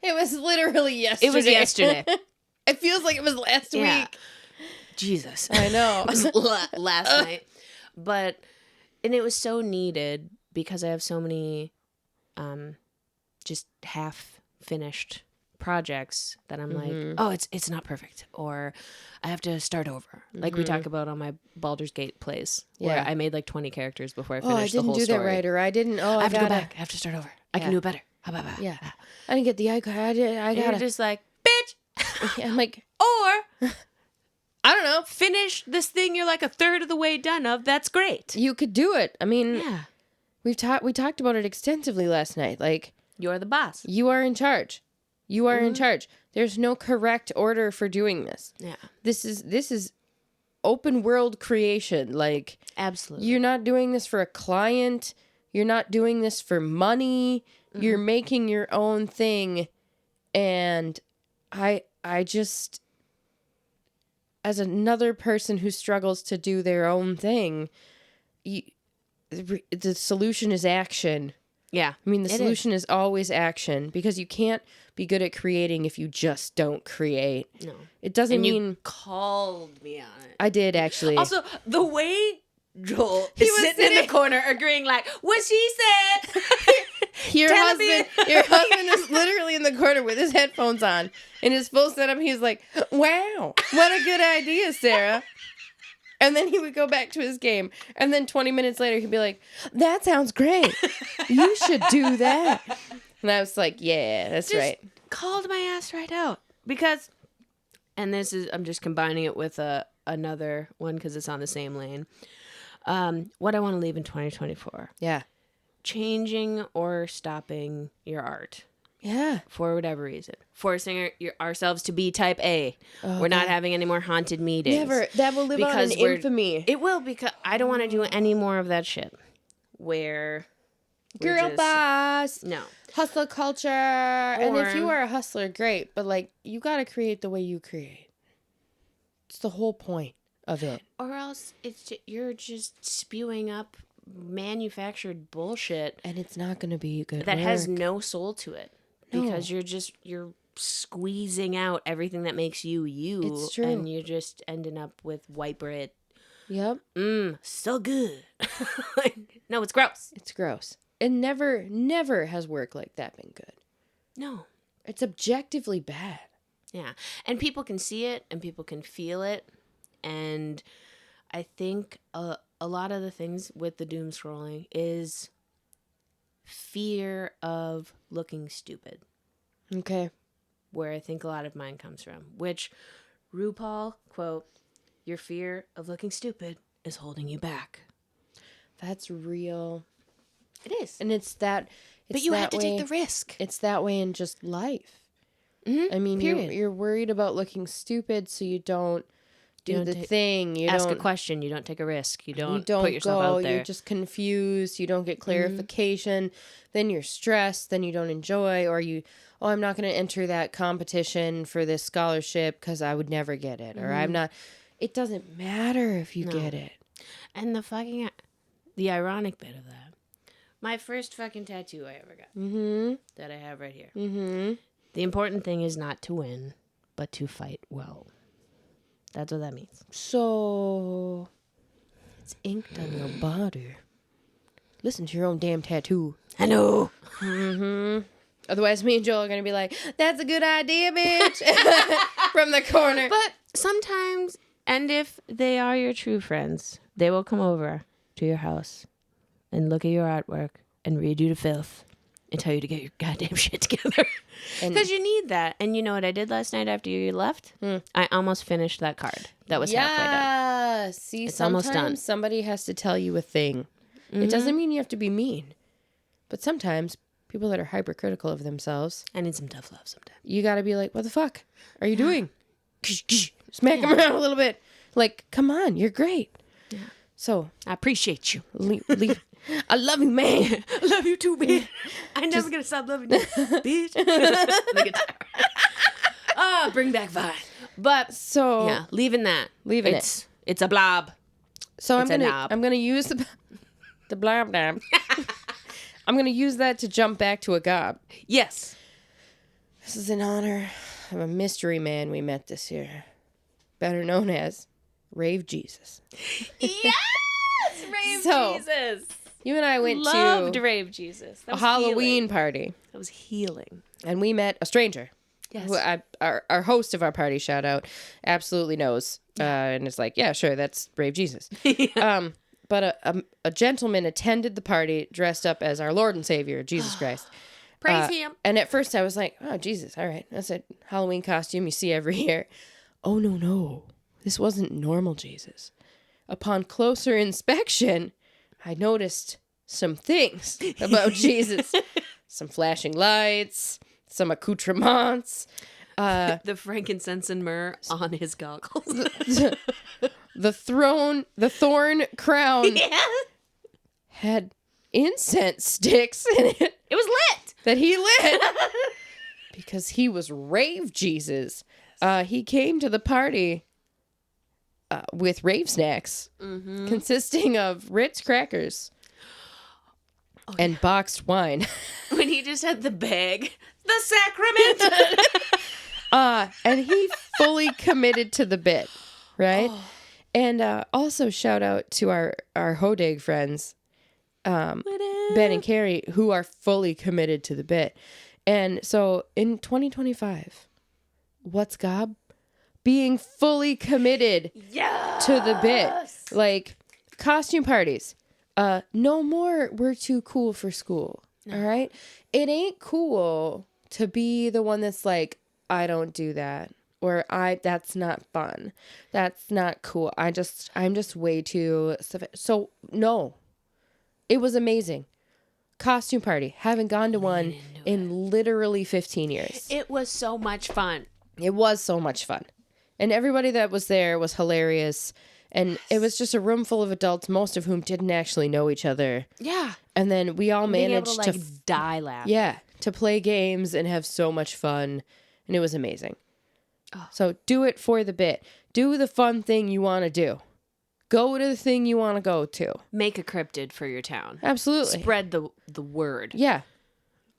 It was literally yesterday. It was yesterday. It feels like it was last week. Jesus. I know. It was last night. But, and it was so needed because I have so many just half finished projects that I'm like, oh, it's not perfect, or I have to start over. Like we talk about on my Baldur's Gate plays, where I made like 20 characters before I finished the whole story. I didn't do that right, or I didn't. Oh, I have to go back. I have to start over. I can do it better. How about that? Yeah, I didn't get the icon. I got You're just like, bitch. I'm like, or I don't know. Finish this thing you're like a third of the way done of. That's great. You could do it. I mean, Yeah. we talked about it extensively last night. Like, You're the boss. you are in charge. You are in charge. There's no correct order for doing this. Yeah. This is open world creation. Like, Absolutely. you're not doing this for a client. You're not doing this for money. You're making your own thing. And I just, as another person who struggles to do their own thing, the solution is action. Yeah. I mean, the solution is always action, because you can't be good at creating if you just don't create. No. It doesn't And mean... you called me on it. I did, actually. Also, the way Joel is was sitting in the corner agreeing like, what she said. Your Tell me. husband is literally in the corner with his headphones on and his full setup. He's like, wow, what a good idea, Sarah. And then he would go back to his game. And then 20 minutes later, he'd be like, that sounds great. You should do that. And I was like, yeah, that's Just right. Called my ass right out. Because, and this is, I'm just combining it with another one because it's on the same lane. What I want to leave in 2024. Yeah. Changing or stopping your art. Yeah. For whatever reason. Forcing ourselves to be type A. We're not having any more haunted meetings. Never. That will live on in infamy. It will, because I don't want to do any more of that shit. Where... Girl boss. No. Hustle culture. And if you are a hustler, great. But, like, you got to create the way you create. It's the whole point of it. Or else you're just spewing up manufactured bullshit. And it's not going to be good that work. has no soul to it. No. Because you're squeezing out everything that makes you you. It's true. And you're just ending up with white bread. Yep. So good. No, it's gross. It's gross. And never has work like that been good. No. It's objectively bad. Yeah. And people can see it and people can feel it. And I think a lot of the things with the doom scrolling is fear of looking stupid. Okay. Where I think a lot of mine comes from. Which RuPaul, quote, your fear of looking stupid is holding you back. That's real. It is. And it's that... But you have to take the risk. It's that way in just life. Mm-hmm. I mean, you're worried about looking stupid, so you don't do the thing. You ask don't a question. You don't take a risk. You don't put yourself out there. You're just confused. You don't get clarification. Then you're stressed. Then you don't enjoy. Or I'm not going to enter that competition for this scholarship because I would never get it. Or I'm not... It doesn't matter if you get it. And the ironic bit of that. My first fucking tattoo I ever got. That I have right here. The important thing is not to win, but to fight well. That's what that means. So, it's inked on your body. Listen to your own damn tattoo. I know. Otherwise, me and Joel are going to be like, that's a good idea, bitch. From the corner. But sometimes, and if they are your true friends, they will come over to your house and look at your artwork and read you to filth and tell you to get your goddamn shit together. Because you need that. And you know what I did last night after you left? I almost finished that card. That was halfway done. Yeah. See, It's almost done. sometimes somebody has to tell you a thing. It doesn't mean you have to be mean. But sometimes people that are hypercritical of themselves, I need some tough love sometimes. you got to be like, what the fuck are you doing? Smack him around a little bit. Like, come on, you're great. Yeah. So I appreciate you. leave. I love you, man. I love you too, bitch. I'm never gonna stop loving you, bitch. The guitar. Bring back vibe. But So yeah, leaving it. It's a blob. So It's a knob. I'm gonna use the blob knob. I'm gonna use that to jump back to a gob. Yes. This is in honor of a mystery man we met this year, better known as Rave Jesus. Yes, Rave So, Jesus. You and I went Loved to Rave Jesus. That a was Halloween healing. party, That was healing. and we met a stranger. Yes. Who our host of our party, shout out, absolutely knows, and it's like, yeah, sure, that's Brave Jesus. But a gentleman attended the party dressed up as our Lord and Savior, Jesus Christ. Praise him. And at first I was like, oh, Jesus, all right. That's a Halloween costume you see every year. Oh, no. This wasn't normal Jesus. Upon closer inspection, I noticed some things about Jesus. Some flashing lights, some accoutrements. The frankincense and myrrh on his goggles. The thorn crown Yes. had incense sticks in it It was lit. that he lit because he was Rave Jesus. He came to the party with rave snacks consisting of Ritz crackers and boxed wine. When he just had the bag. The sacrament. And he fully committed to the bit, right? Oh. And also shout out to our Hodag friends, Ben and Carrie, who are fully committed to the bit. And so in 2025, what's Gob? Being fully committed to the bit. Like, costume parties. No more, we're too cool for school. No. All right? It ain't cool to be the one that's like, I don't do that. Or that's not fun. That's not cool. I'm just way too... So, no. It was amazing. Costume party. Haven't gone to one in literally 15 years. It was so much fun. It was so much fun. And everybody that was there was hilarious. And it was just a room full of adults, most of whom didn't actually know each other. Yeah. And then we all managed to die laughing. Yeah, to play games and have so much fun. And it was amazing. Oh. So do it for the bit. Do the fun thing you want to do. Go to the thing you want to go to. Make a cryptid for your town. Absolutely. Spread the word. Yeah.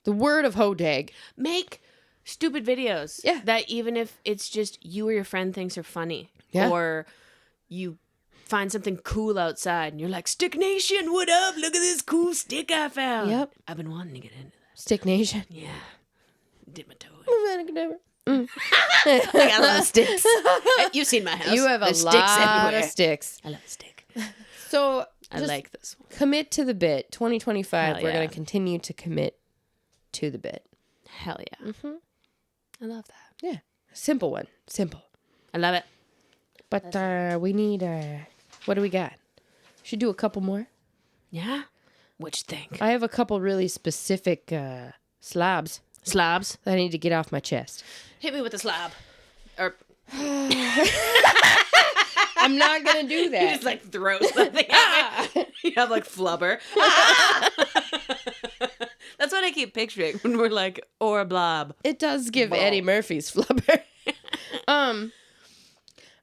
The word of Hodag. Make stupid videos. Yeah. That even if it's just you or your friend thinks are funny. Yeah. Or you find something cool outside and you're like, Stick Nation, what up? Look at this cool stick I found. Yep. I've been wanting to get into that. Stick Nation. Yeah. Dip my toe in. Mm. I got a lot of sticks. You've seen my house. You have There's a sticks lot everywhere. of sticks. I love a stick. So I like this one. commit to the bit. 2025, Hell we're yeah. going to continue to commit to the bit. Hell yeah. Mm-hmm. I love that. Yeah. Simple one. Simple. I love it. But we need... what do we got? Should do a couple more. Yeah? What you think? I have a couple really specific slobs Slobs? that I need to get off my chest. Hit me with a slob. Or I'm not going to do you that. just like throw something at me. You have like flubber. That's what I keep picturing when we're like, or a blob. It does give Ball. Eddie Murphy's flubber.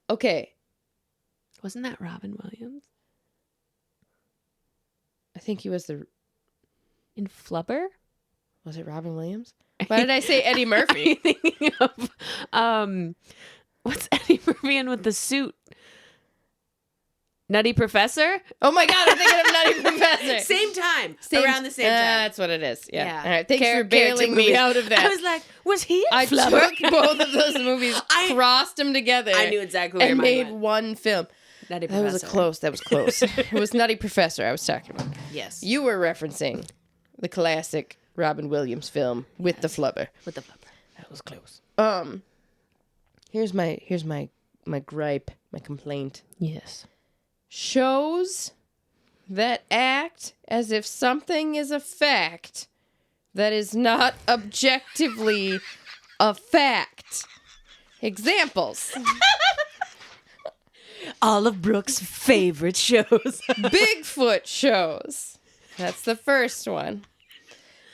Okay. Wasn't that Robin Williams? I think he was In Flubber? Was it Robin Williams? Why did I say Eddie Murphy? Are you thinking of, what's Eddie Murphy in with the suit? Nutty Professor? Oh my God, I'm thinking of Nutty Professor. Same time. Around the same time. That's what it is. Yeah. Yeah. All right. Thanks for Character bailing me movies. out of that. I was like, was he in I Flubber? took both of those movies, crossed them together. I knew exactly where and mine made went. one film. Nutty That was Professor. close. That was close. It was Nutty Professor I was talking about. Yes. You were referencing the classic Robin Williams film with the flubber. With the flubber. That was close. Here's my gripe, my complaint. Yes. Shows that act as if something is a fact that is not objectively a fact. Examples. All of Brooke's favorite shows. Bigfoot shows. That's the first one.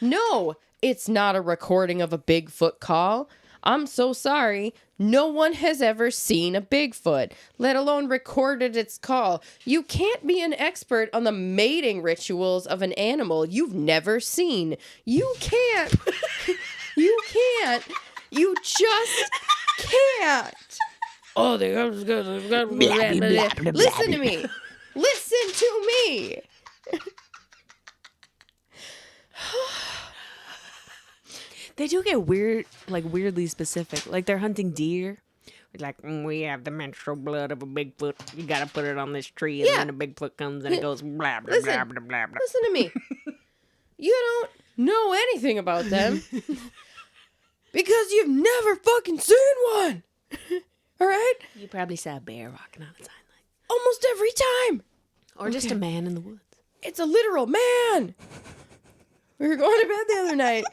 No, it's not a recording of a Bigfoot call. I'm so sorry. No one has ever seen a Bigfoot, let alone recorded its call. You can't be an expert on the mating rituals of an animal you've never seen. You can't. You can't. You just can't. Oh, listen to me. Listen to me. They do get weird, like weirdly specific. Like they're hunting deer. Like, we have the menstrual blood of a Bigfoot. You gotta put it on this tree, and then a Bigfoot comes and it goes blah, blah, blah, blah, blah, blah. Listen to me. You don't know anything about them because you've never fucking seen one. All right? You probably saw a bear walking on its hind leg. Almost every time. Or just a man in the woods. It's a literal man. We were going to bed the other night.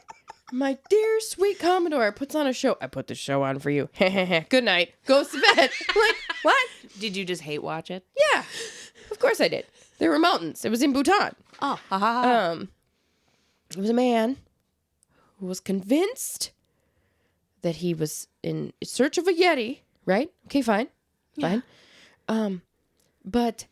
My dear sweet Commodore puts on a show. I put the show on for you. Good night. Goes to bed. I'm like, what? Did you just hate watch it? Yeah. Of course I did. There were mountains. It was in Bhutan. Oh, haha. It was a man who was convinced that he was in search of a Yeti, right? Okay, fine. Fine. But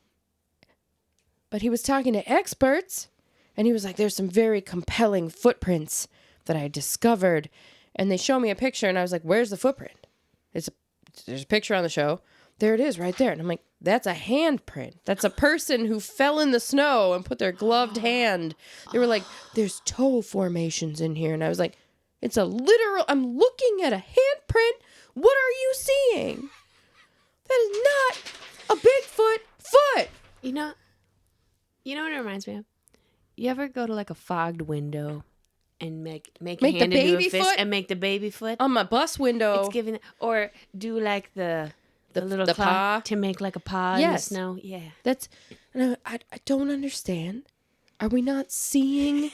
he was talking to experts, and he was like, there's some very compelling footprints that I discovered. And they show me a picture, and I was like, where's the footprint? There's a picture on the show. There it is right there. And I'm like, that's a handprint. That's a person who fell in the snow and put their gloved hand. They were like, there's toe formations in here. And I was like, it's a literal, I'm looking at a handprint. What are you seeing? That is not a Bigfoot foot. You know what it reminds me of? You ever go to like a fogged window and make your Make the hand into baby a fist foot? and make the baby foot? On my bus window. It's giving, or do like the little the claw paw? to make like a paw in the Yes. snow. Yeah. That's, and I don't understand. Are we not seeing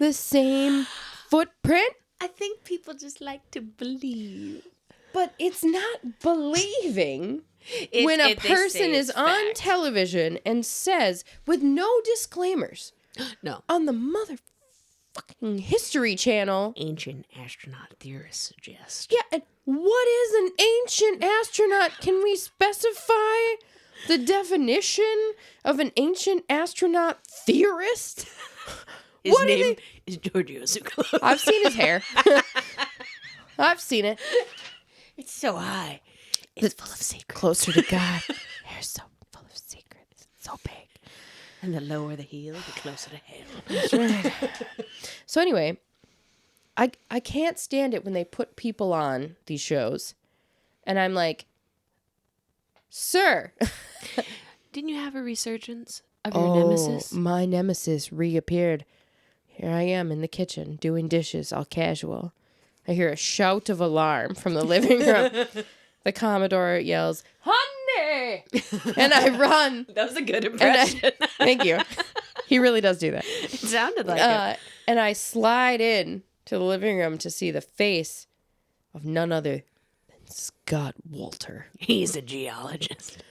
the same footprint? I think people just like to believe. But it's not believing when a if they person say is it's on fact. television and says, with no disclaimers, No. on the motherfucking History Channel. Ancient astronaut theorists suggest. Yeah, and what is an ancient astronaut? Can we specify the definition of an ancient astronaut theorist? His name is Giorgio Zuccolo. I've seen his hair. I've seen it. It's so high. It's full of secrets. Closer to God. Hair's so full of secrets. It's so big. And the lower the heel, the closer to hell. That's right. So anyway, I can't stand it when they put people on these shows. And I'm like, sir. Didn't you have a resurgence of your nemesis? My nemesis reappeared. Here I am in the kitchen doing dishes, all casual. I hear a shout of alarm from the living room. The Commodore yells, "Honey!" And I run. That was a good impression. Thank you. He really does do that. It sounded like it. And I slide in to the living room to see the face of none other than Scott Walter. He's a geologist.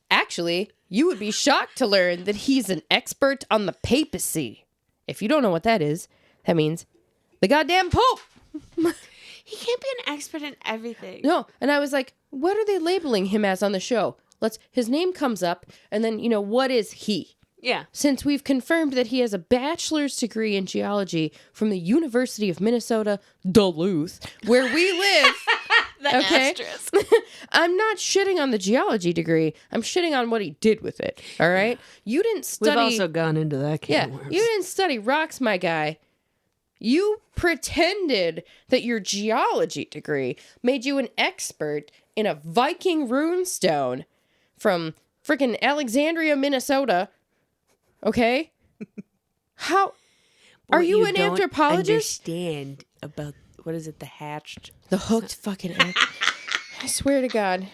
Actually, you would be shocked to learn that he's an expert on the papacy. If you don't know what that is, that means the goddamn Pope. He can't be an expert in everything. No, and I was like, what are they labeling him as on the show? His name comes up, and then, what is he? Yeah. Since we've confirmed that he has a bachelor's degree in geology from the University of Minnesota, Duluth, where we live. Asterisk. I'm not shitting on the geology degree. I'm shitting on what he did with it. All right? You didn't study... We've also gone into that can of worms. You didn't study rocks, my guy. You pretended that your geology degree made you an expert in a Viking runestone from freaking Alexandria, Minnesota. Okay? How... What Are you an don't anthropologist? Understand about, what is it, the hatched? The hooked fucking H. I swear to God.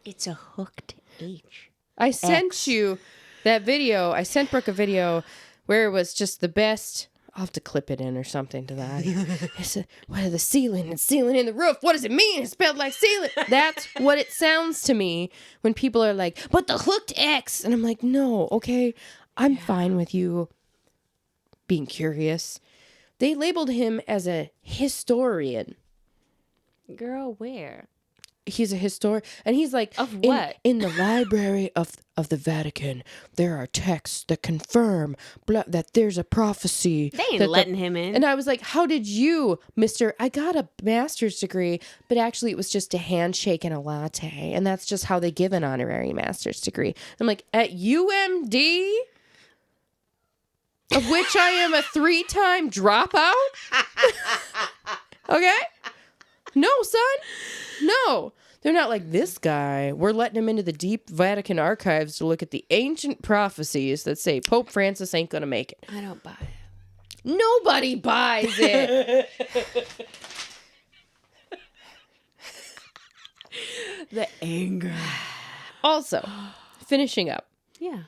It's a hooked H. I sent you that video. I sent Brooke a video where it was just the best I'll have to clip it in or something to that. It's the ceiling? It's ceiling in the roof. What does it mean? It spelled like ceiling. That's what it sounds to me when people are like, but the hooked X. And I'm like, no, okay, I'm fine with you being curious. They labeled him as a historian. Girl, where? He's a historian, and he's like, of what? In the library of the Vatican, there are texts that confirm that there's a prophecy. They ain't letting him in. And I was like, how did you, Mr. I got a master's degree, but actually it was just a handshake and a latte, and that's just how they give an honorary master's degree. I'm like, at UMD, of which I am a 3-time dropout? Okay? No, son. No. They're not like, this guy, we're letting him into the deep Vatican archives to look at the ancient prophecies that say Pope Francis ain't gonna make it. I don't buy it. Nobody buys it. The anger. Also, finishing up. Yeah.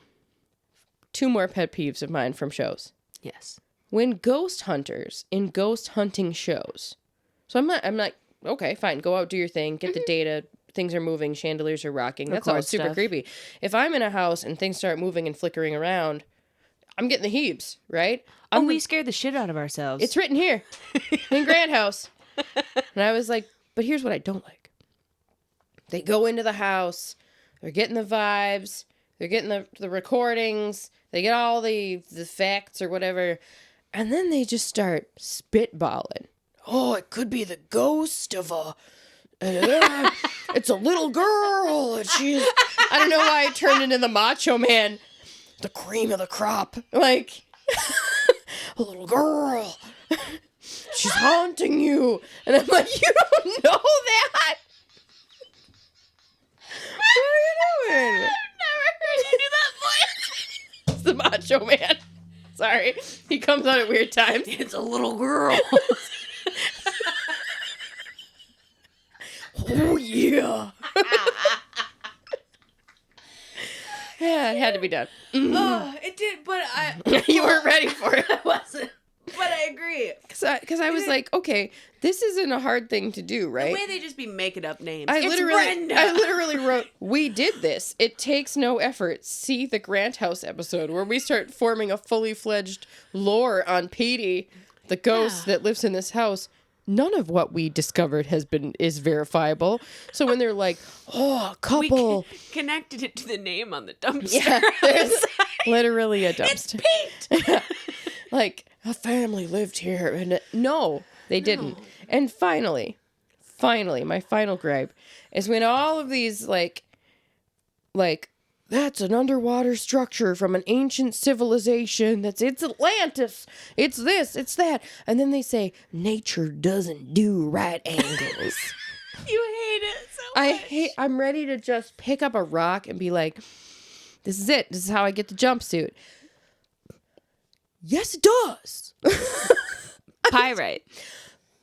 2 more pet peeves of mine from shows. Yes. When ghost hunters in ghost hunting shows. So I'm like, okay, fine, go out, do your thing, get the data, things are moving, chandeliers are rocking. That's all super creepy. If I'm in a house and things start moving and flickering around, I'm getting the heaves, right? We scared the shit out of ourselves. It's written here in Grant House. And I was like, but here's what I don't like. They go into the house, they're getting the vibes, they're getting the recordings, they get all the facts or whatever, and then they just start spitballing. Oh, it could be the ghost of it's a little girl, and she's, I don't know why I turned into the Macho Man, the cream of the crop, like, a little girl, she's haunting you, and I'm like, you don't know that? What are you doing? I've never heard you do that voice. It's the Macho Man. Sorry, he comes on at weird times. It's a little girl. Oh, yeah. Yeah, it had to be done. Oh, it did, but You weren't ready for it. I wasn't. But I agree. Because I was like, okay, this isn't a hard thing to do, right? The way they just be making up names. I It's literally Brenda. wrote, we did this. It takes no effort. See the Grant House episode where we start forming a fully fledged lore on Petey, the ghost that lives in this house. None of what we discovered is verifiable. So when they're like, oh, a couple. We connected it to the name on the dumpster. Yeah, there's literally a dumpster. It's Pete. Like, a family lived here. And no, they didn't. And finally, my final gripe is when all of these, like, that's an underwater structure from an ancient civilization. It's Atlantis. It's this, it's that. And then they say, nature doesn't do right angles. You hate it so much. I'm ready to just pick up a rock and be like, this is it. This is how I get the jumpsuit. Yes, it does. Pyrite.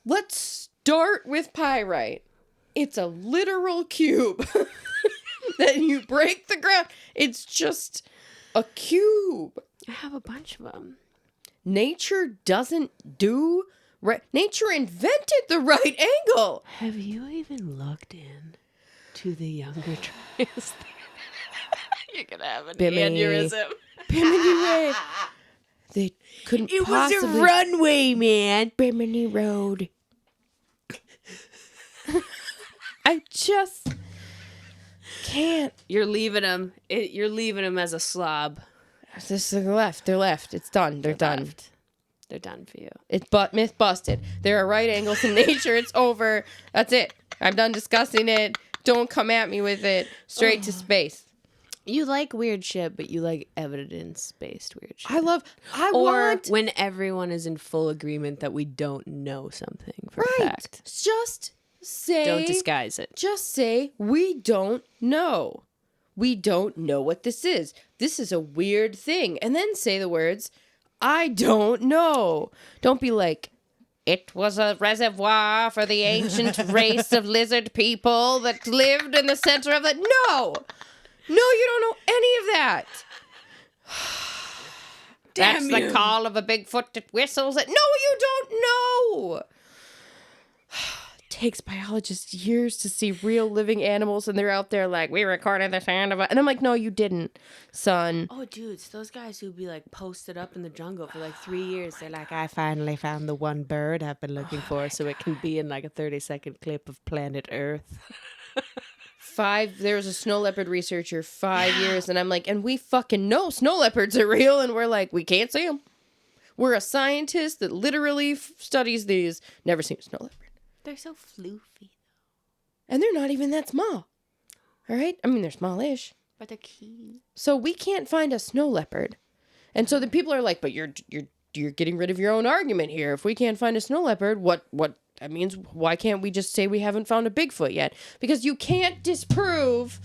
Let's start with pyrite. It's a literal cube. Then you break the ground. It's just a cube. I have a bunch of them. Nature doesn't do right. Nature invented the right angle. Have you even looked in to the younger tribes? You're gonna have an aneurysm. Bimini Ray. They couldn't It possibly. was a runway, man. Bimini Road. I just can't. You're leaving them. You're leaving them as a slob. This is left. They're left. It's done. They're done. Left. They're done for you. It's myth busted. There are right angles in nature. It's over. That's it. I'm done discussing it. Don't come at me with it. Straight to space. You like weird shit, but you like evidence-based weird shit. I or want. when everyone is in full agreement that we don't know something for a Right. fact. Just say. Don't disguise it. Just say, we don't know. We don't know what this is. This is a weird thing. And then say the words, I don't know. Don't be like, it was a reservoir for the ancient race of lizard people that lived in the center of the... No! No, you don't know any of that. That's the call of a Bigfoot that whistles at... No, you don't know! Takes biologists years to see real living animals, and they're out there like, we recorded the sound of it. And I'm like, no, you didn't, son. Oh, dudes, those guys who'd be like posted up in the jungle for like 3 years. They're like, I finally found the one bird I've been looking for, so it can be in like a 30-second clip of planet Earth. There was a snow leopard researcher 5 years, and I'm like, and we fucking know snow leopards are real, and we're like, we can't see them. We're a scientist that literally studies these. Never seen a snow leopard. They're so floofy. And they're not even that small. All right? I mean, they're smallish. But they're cute. So we can't find a snow leopard. And so the people are like, but you're getting rid of your own argument here. If we can't find a snow leopard, what that means, why can't we just say we haven't found a Bigfoot yet? Because you can't disprove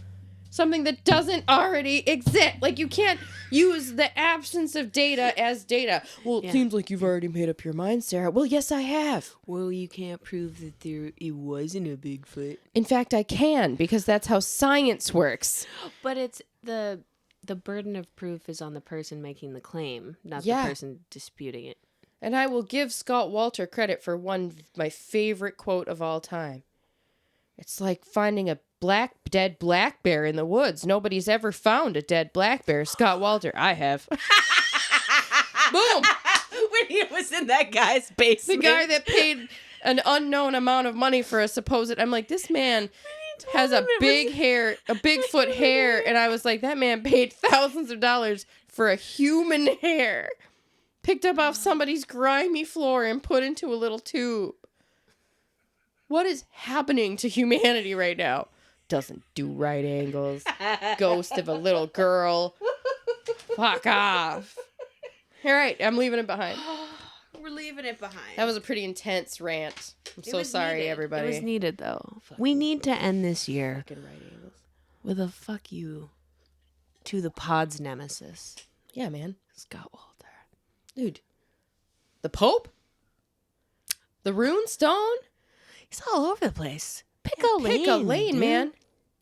something that doesn't already exist. Like, you can't use the absence of data as data. Well, it seems like you've already made up your mind, Sarah. Well, yes, I have. Well, you can't prove that it wasn't a Bigfoot. In fact, I can, because that's how science works. But it's the burden of proof is on the person making the claim, not the person disputing it. And I will give Scott Walter credit for my favorite quote of all time. It's like finding a dead black bear in the woods. Nobody's ever found a dead black bear. Scott Walter, I have. Boom! When he was in that guy's basement. The guy that paid an unknown amount of money for a supposed... I'm like, this man has a Bigfoot hair. And I was like, that man paid thousands of dollars for a human hair. Picked up off somebody's grimy floor and put into a little tube. What is happening to humanity right now? Doesn't do right angles. Ghost of a little girl. Fuck off. All right, I'm leaving it behind. We're leaving it behind. That was a pretty intense rant. I'm so sorry, needed. everybody. It was needed, though. We need to end this year Fucking right angles. with a fuck you to the pod's nemesis, Yeah, man. Scott Walter. Dude. The Pope? The Rune Stone? He's all over the place. Pick a lane, dude. Man.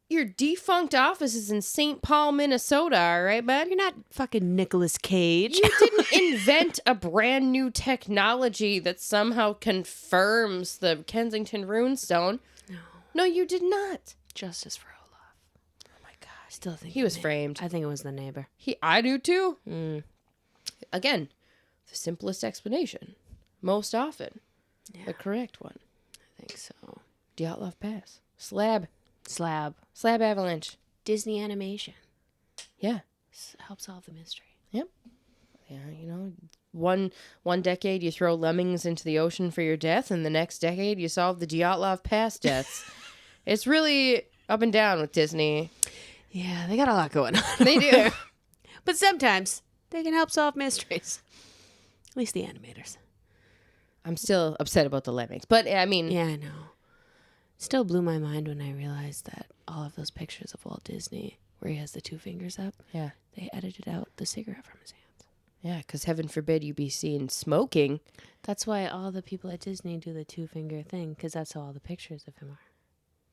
Your defunct office is in St. Paul, Minnesota, all right, bud? You're not fucking Nicolas Cage. You didn't invent a brand new technology that somehow confirms the Kensington Runestone. No, you did not. Justice for Olaf. Oh my God. I still think he was framed. I think it was the neighbor. I do too. Again, the simplest explanation. Most often. Yeah. The correct one. I think so. Dyatlov Pass. Slab avalanche. Disney animation. Yeah. Help solve the mystery. Yep. Yeah, you know, one decade you throw lemmings into the ocean for your death, and the next decade you solve the Dyatlov Pass deaths. It's really up and down with Disney. Yeah, they got a lot going on. They do. But sometimes they can help solve mysteries. At least the animators. I'm still upset about the lemmings, but I mean... Yeah, I know. Still blew my mind when I realized that all of those pictures of Walt Disney, where he has the two fingers up, Yeah. they edited out the cigarette from his hands. Yeah, because heaven forbid you be seen smoking. That's why all the people at Disney do the two-finger thing, because that's how all the pictures of him are.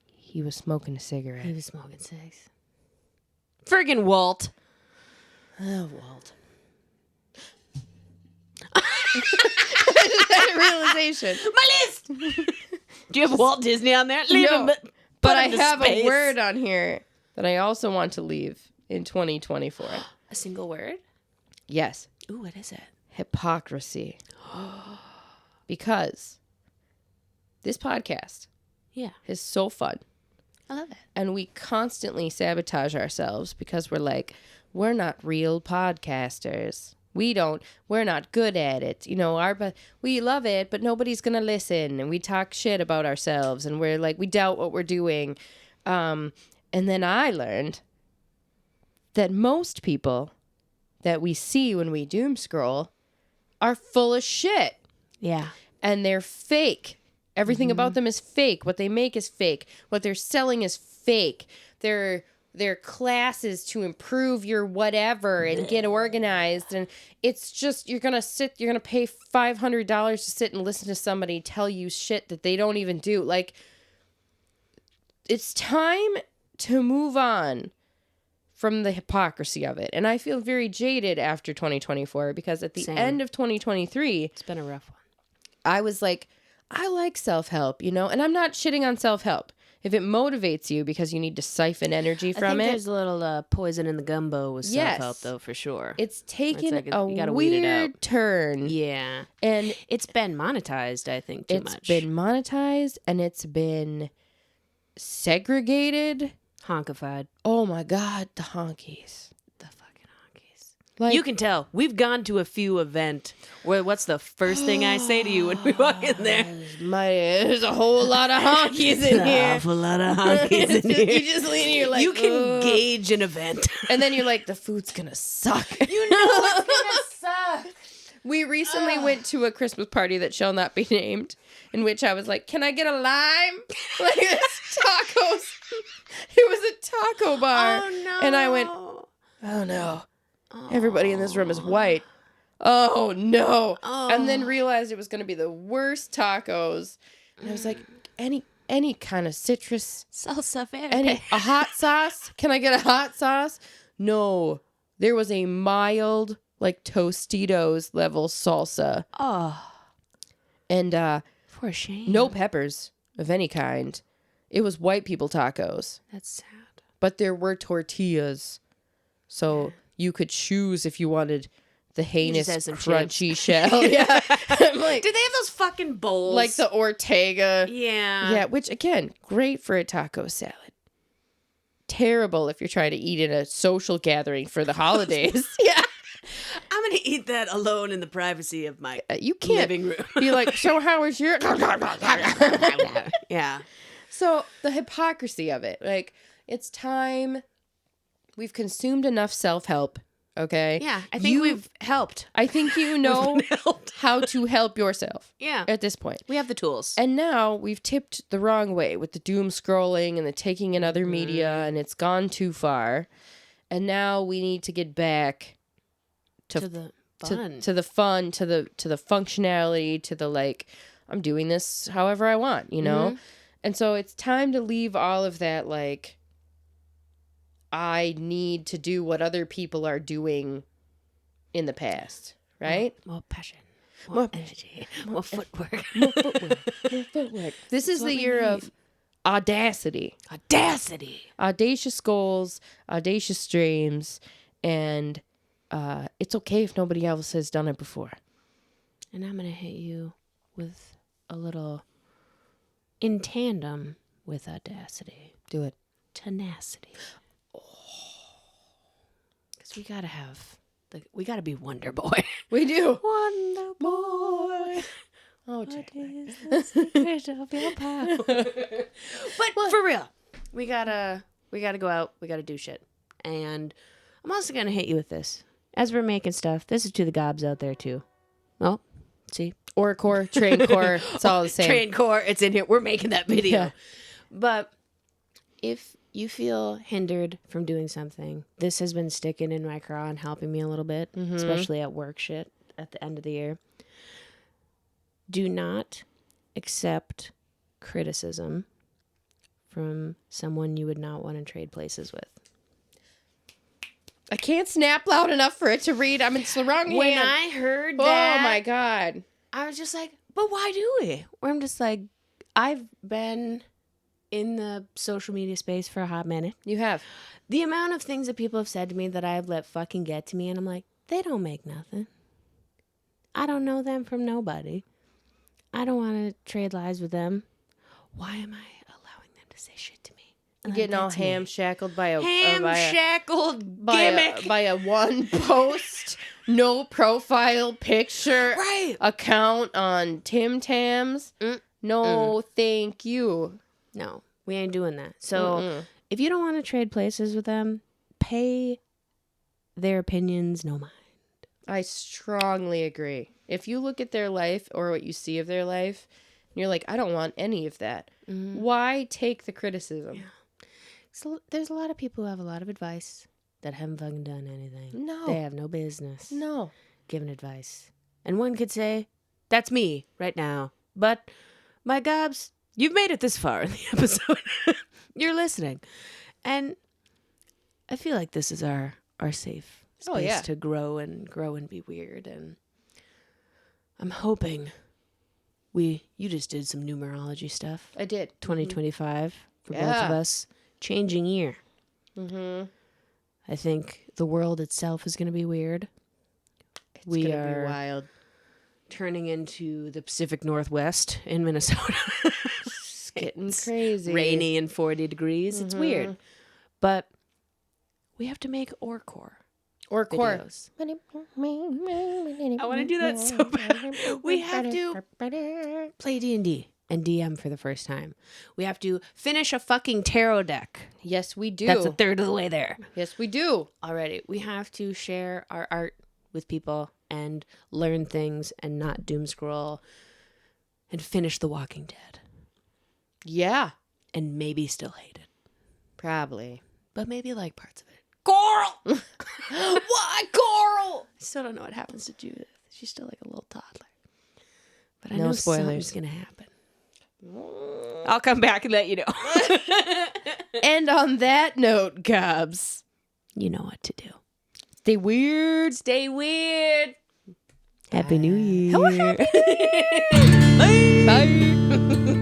He was smoking a cigarette. He was smoking cigs. Friggin' Walt. Oh, Walt. Realization. My list! Do you have Walt Disney on there? Leave No, him, but I have a word on here that I also want to leave in 2024. A single word? Yes. Ooh, what is it? Hypocrisy. Because this podcast is so fun. I love it. And we constantly sabotage ourselves because we're like, we're not real podcasters. We're not good at it. You know, we love it, but nobody's going to listen. And we talk shit about ourselves and we're like, we doubt what we're doing. And then I learned that most people that we see when we doom scroll are full of shit. Yeah. And they're fake. Everything about them is fake. What they make is fake. What they're selling is fake. Their classes to improve your whatever and get organized. And it's just, you're going to pay $500 to sit and listen to somebody tell you shit that they don't even do. Like, it's time to move on from the hypocrisy of it. And I feel very jaded after 2024 because at the Same. end of 2023, It's been a rough one. I was like, I like self-help, you know, and I'm not shitting on self-help. If it motivates you because you need to siphon energy from I think it, there's a little poison in the gumbo with self-help, though, for sure. it's taken like a you gotta weed it out. weird turn. Yeah. And It's been monetized, I think, too much. it's been monetized and it's been segregated. Honkified. Oh my God, the honkies. The fucking honkies. Like, You can tell. We've gone to a few event where what's the first thing I say to you when we walk in there? there's a whole lot of honkies in here. Awful lot of honkies in You here. just lean and you're like, You can "Ugh." gauge an event. And then you're like, the food's gonna suck. You know it's gonna suck. We recently went to a Christmas party that shall not be named, in which I was like, can I get a lime? Like, it's tacos. It was a taco bar. Oh, no. And I went, oh no. Everybody in this room is white. Oh no. And then realized it was going to be the worst tacos. And I was like, any kind of citrus. Salsa verde. A hot sauce? Can I get a hot sauce? No. There was a mild, like Tostitos level salsa. Oh, And for shame. no peppers of any kind. It was white people tacos. That's sad. But there were tortillas. So you could choose if you wanted the heinous had some crunchy shell. Yeah. I'm like, Do they have those fucking bowls? like the Ortega. Yeah. Yeah, which again, great for a taco salad. Terrible if you're trying to eat in a social gathering for the holidays. Yeah. I'm going to eat that alone in the privacy of my You can't living room. be like, so how was your... Yeah. So the hypocrisy of it, like, it's time. We've consumed enough self-help, okay? Yeah. I think we've helped. I think you know helped. how to help yourself Yeah. at this point. We have the tools. And now we've tipped the wrong way with the doom scrolling and the taking in other media, and it's gone too far. And now we need to get back to the fun. to the fun, to the functionality, to the like, I'm doing this however I want, you know? And so it's time to leave all of that, like, I need to do what other people are doing in the past, right? More passion. More energy. More footwork. More footwork. This is the year of audacity. Audacity. Audacious goals, audacious dreams, and it's okay if nobody else has done it before. And I'm going to hit you with a little in tandem with audacity. Do it. Tenacity. Because we got to have, we got to be Wonder Boy. We do. Wonder Boy. Oh, What Jack. is the secret of your power? But for real, we gotta go out. We gotta do shit. And I'm also gonna hit you with this. As we're making stuff, this is to the gobs out there too. Oh, see? Or core, train core, it's all the same. Train core, it's in here. We're making that video. Yeah. But if you feel hindered from doing something, this has been sticking in my craw and helping me a little bit, especially at work shit at the end of the year. Do not accept criticism from someone you would not want to trade places with. I can't snap loud enough for it to read. I'm in the wrong When hand. I heard that, Oh my God. I was just like, but why do we? Where I'm just like, I've been in the social media space for a hot minute. You have. The amount of things that people have said to me that I've let fucking get to me, and I'm like, they don't make nothing. I don't know them from nobody. I don't want to trade lives with them. Why am I allowing them to say shit to me? You're getting all ham-shackled by a Ham-shackled by gimmick. by a one post, no profile picture Right. account on Tim Tams. No, thank you. No, we ain't doing that. So if you don't want to trade places with them, pay their opinions no mind. I strongly agree. If you look at their life or what you see of their life, and you're like, I don't want any of that. Why take the criticism? Yeah. So there's a lot of people who have a lot of advice that haven't fucking done anything. No. They have no business No. giving advice. And one could say, that's me right now. But my gobs, you've made it this far in the episode. You're listening. And I feel like this is our safe space Oh, yeah. to grow and be weird. And I'm hoping you just did some numerology stuff. I did. 2025 for both of Yeah. us. Changing year. Mm-hmm. I think the world itself is going to be weird. It's We gonna are be wild. turning into the Pacific Northwest in Minnesota. It's getting crazy. Rainy and 40 degrees. It's weird. But we have to make Orcore Or core. videos. I I want to do that so bad. We have to play D&D and DM for the first time. We have to finish a fucking tarot deck. Yes, we do. That's a third of the way there. Yes, we do. Already. We have to share our art with people and learn things and not doom scroll and finish The Walking Dead. Yeah. And maybe still hate it. Probably. But maybe like parts of it. Coral! Why, Coral? I still don't know what happens to Judith. She's still like a little toddler. But I No know spoilers. something's going to happen. I'll come back and let you know. And on that note, Gobs, You know what to do. stay weird. Stay weird. Happy New Year. Bye.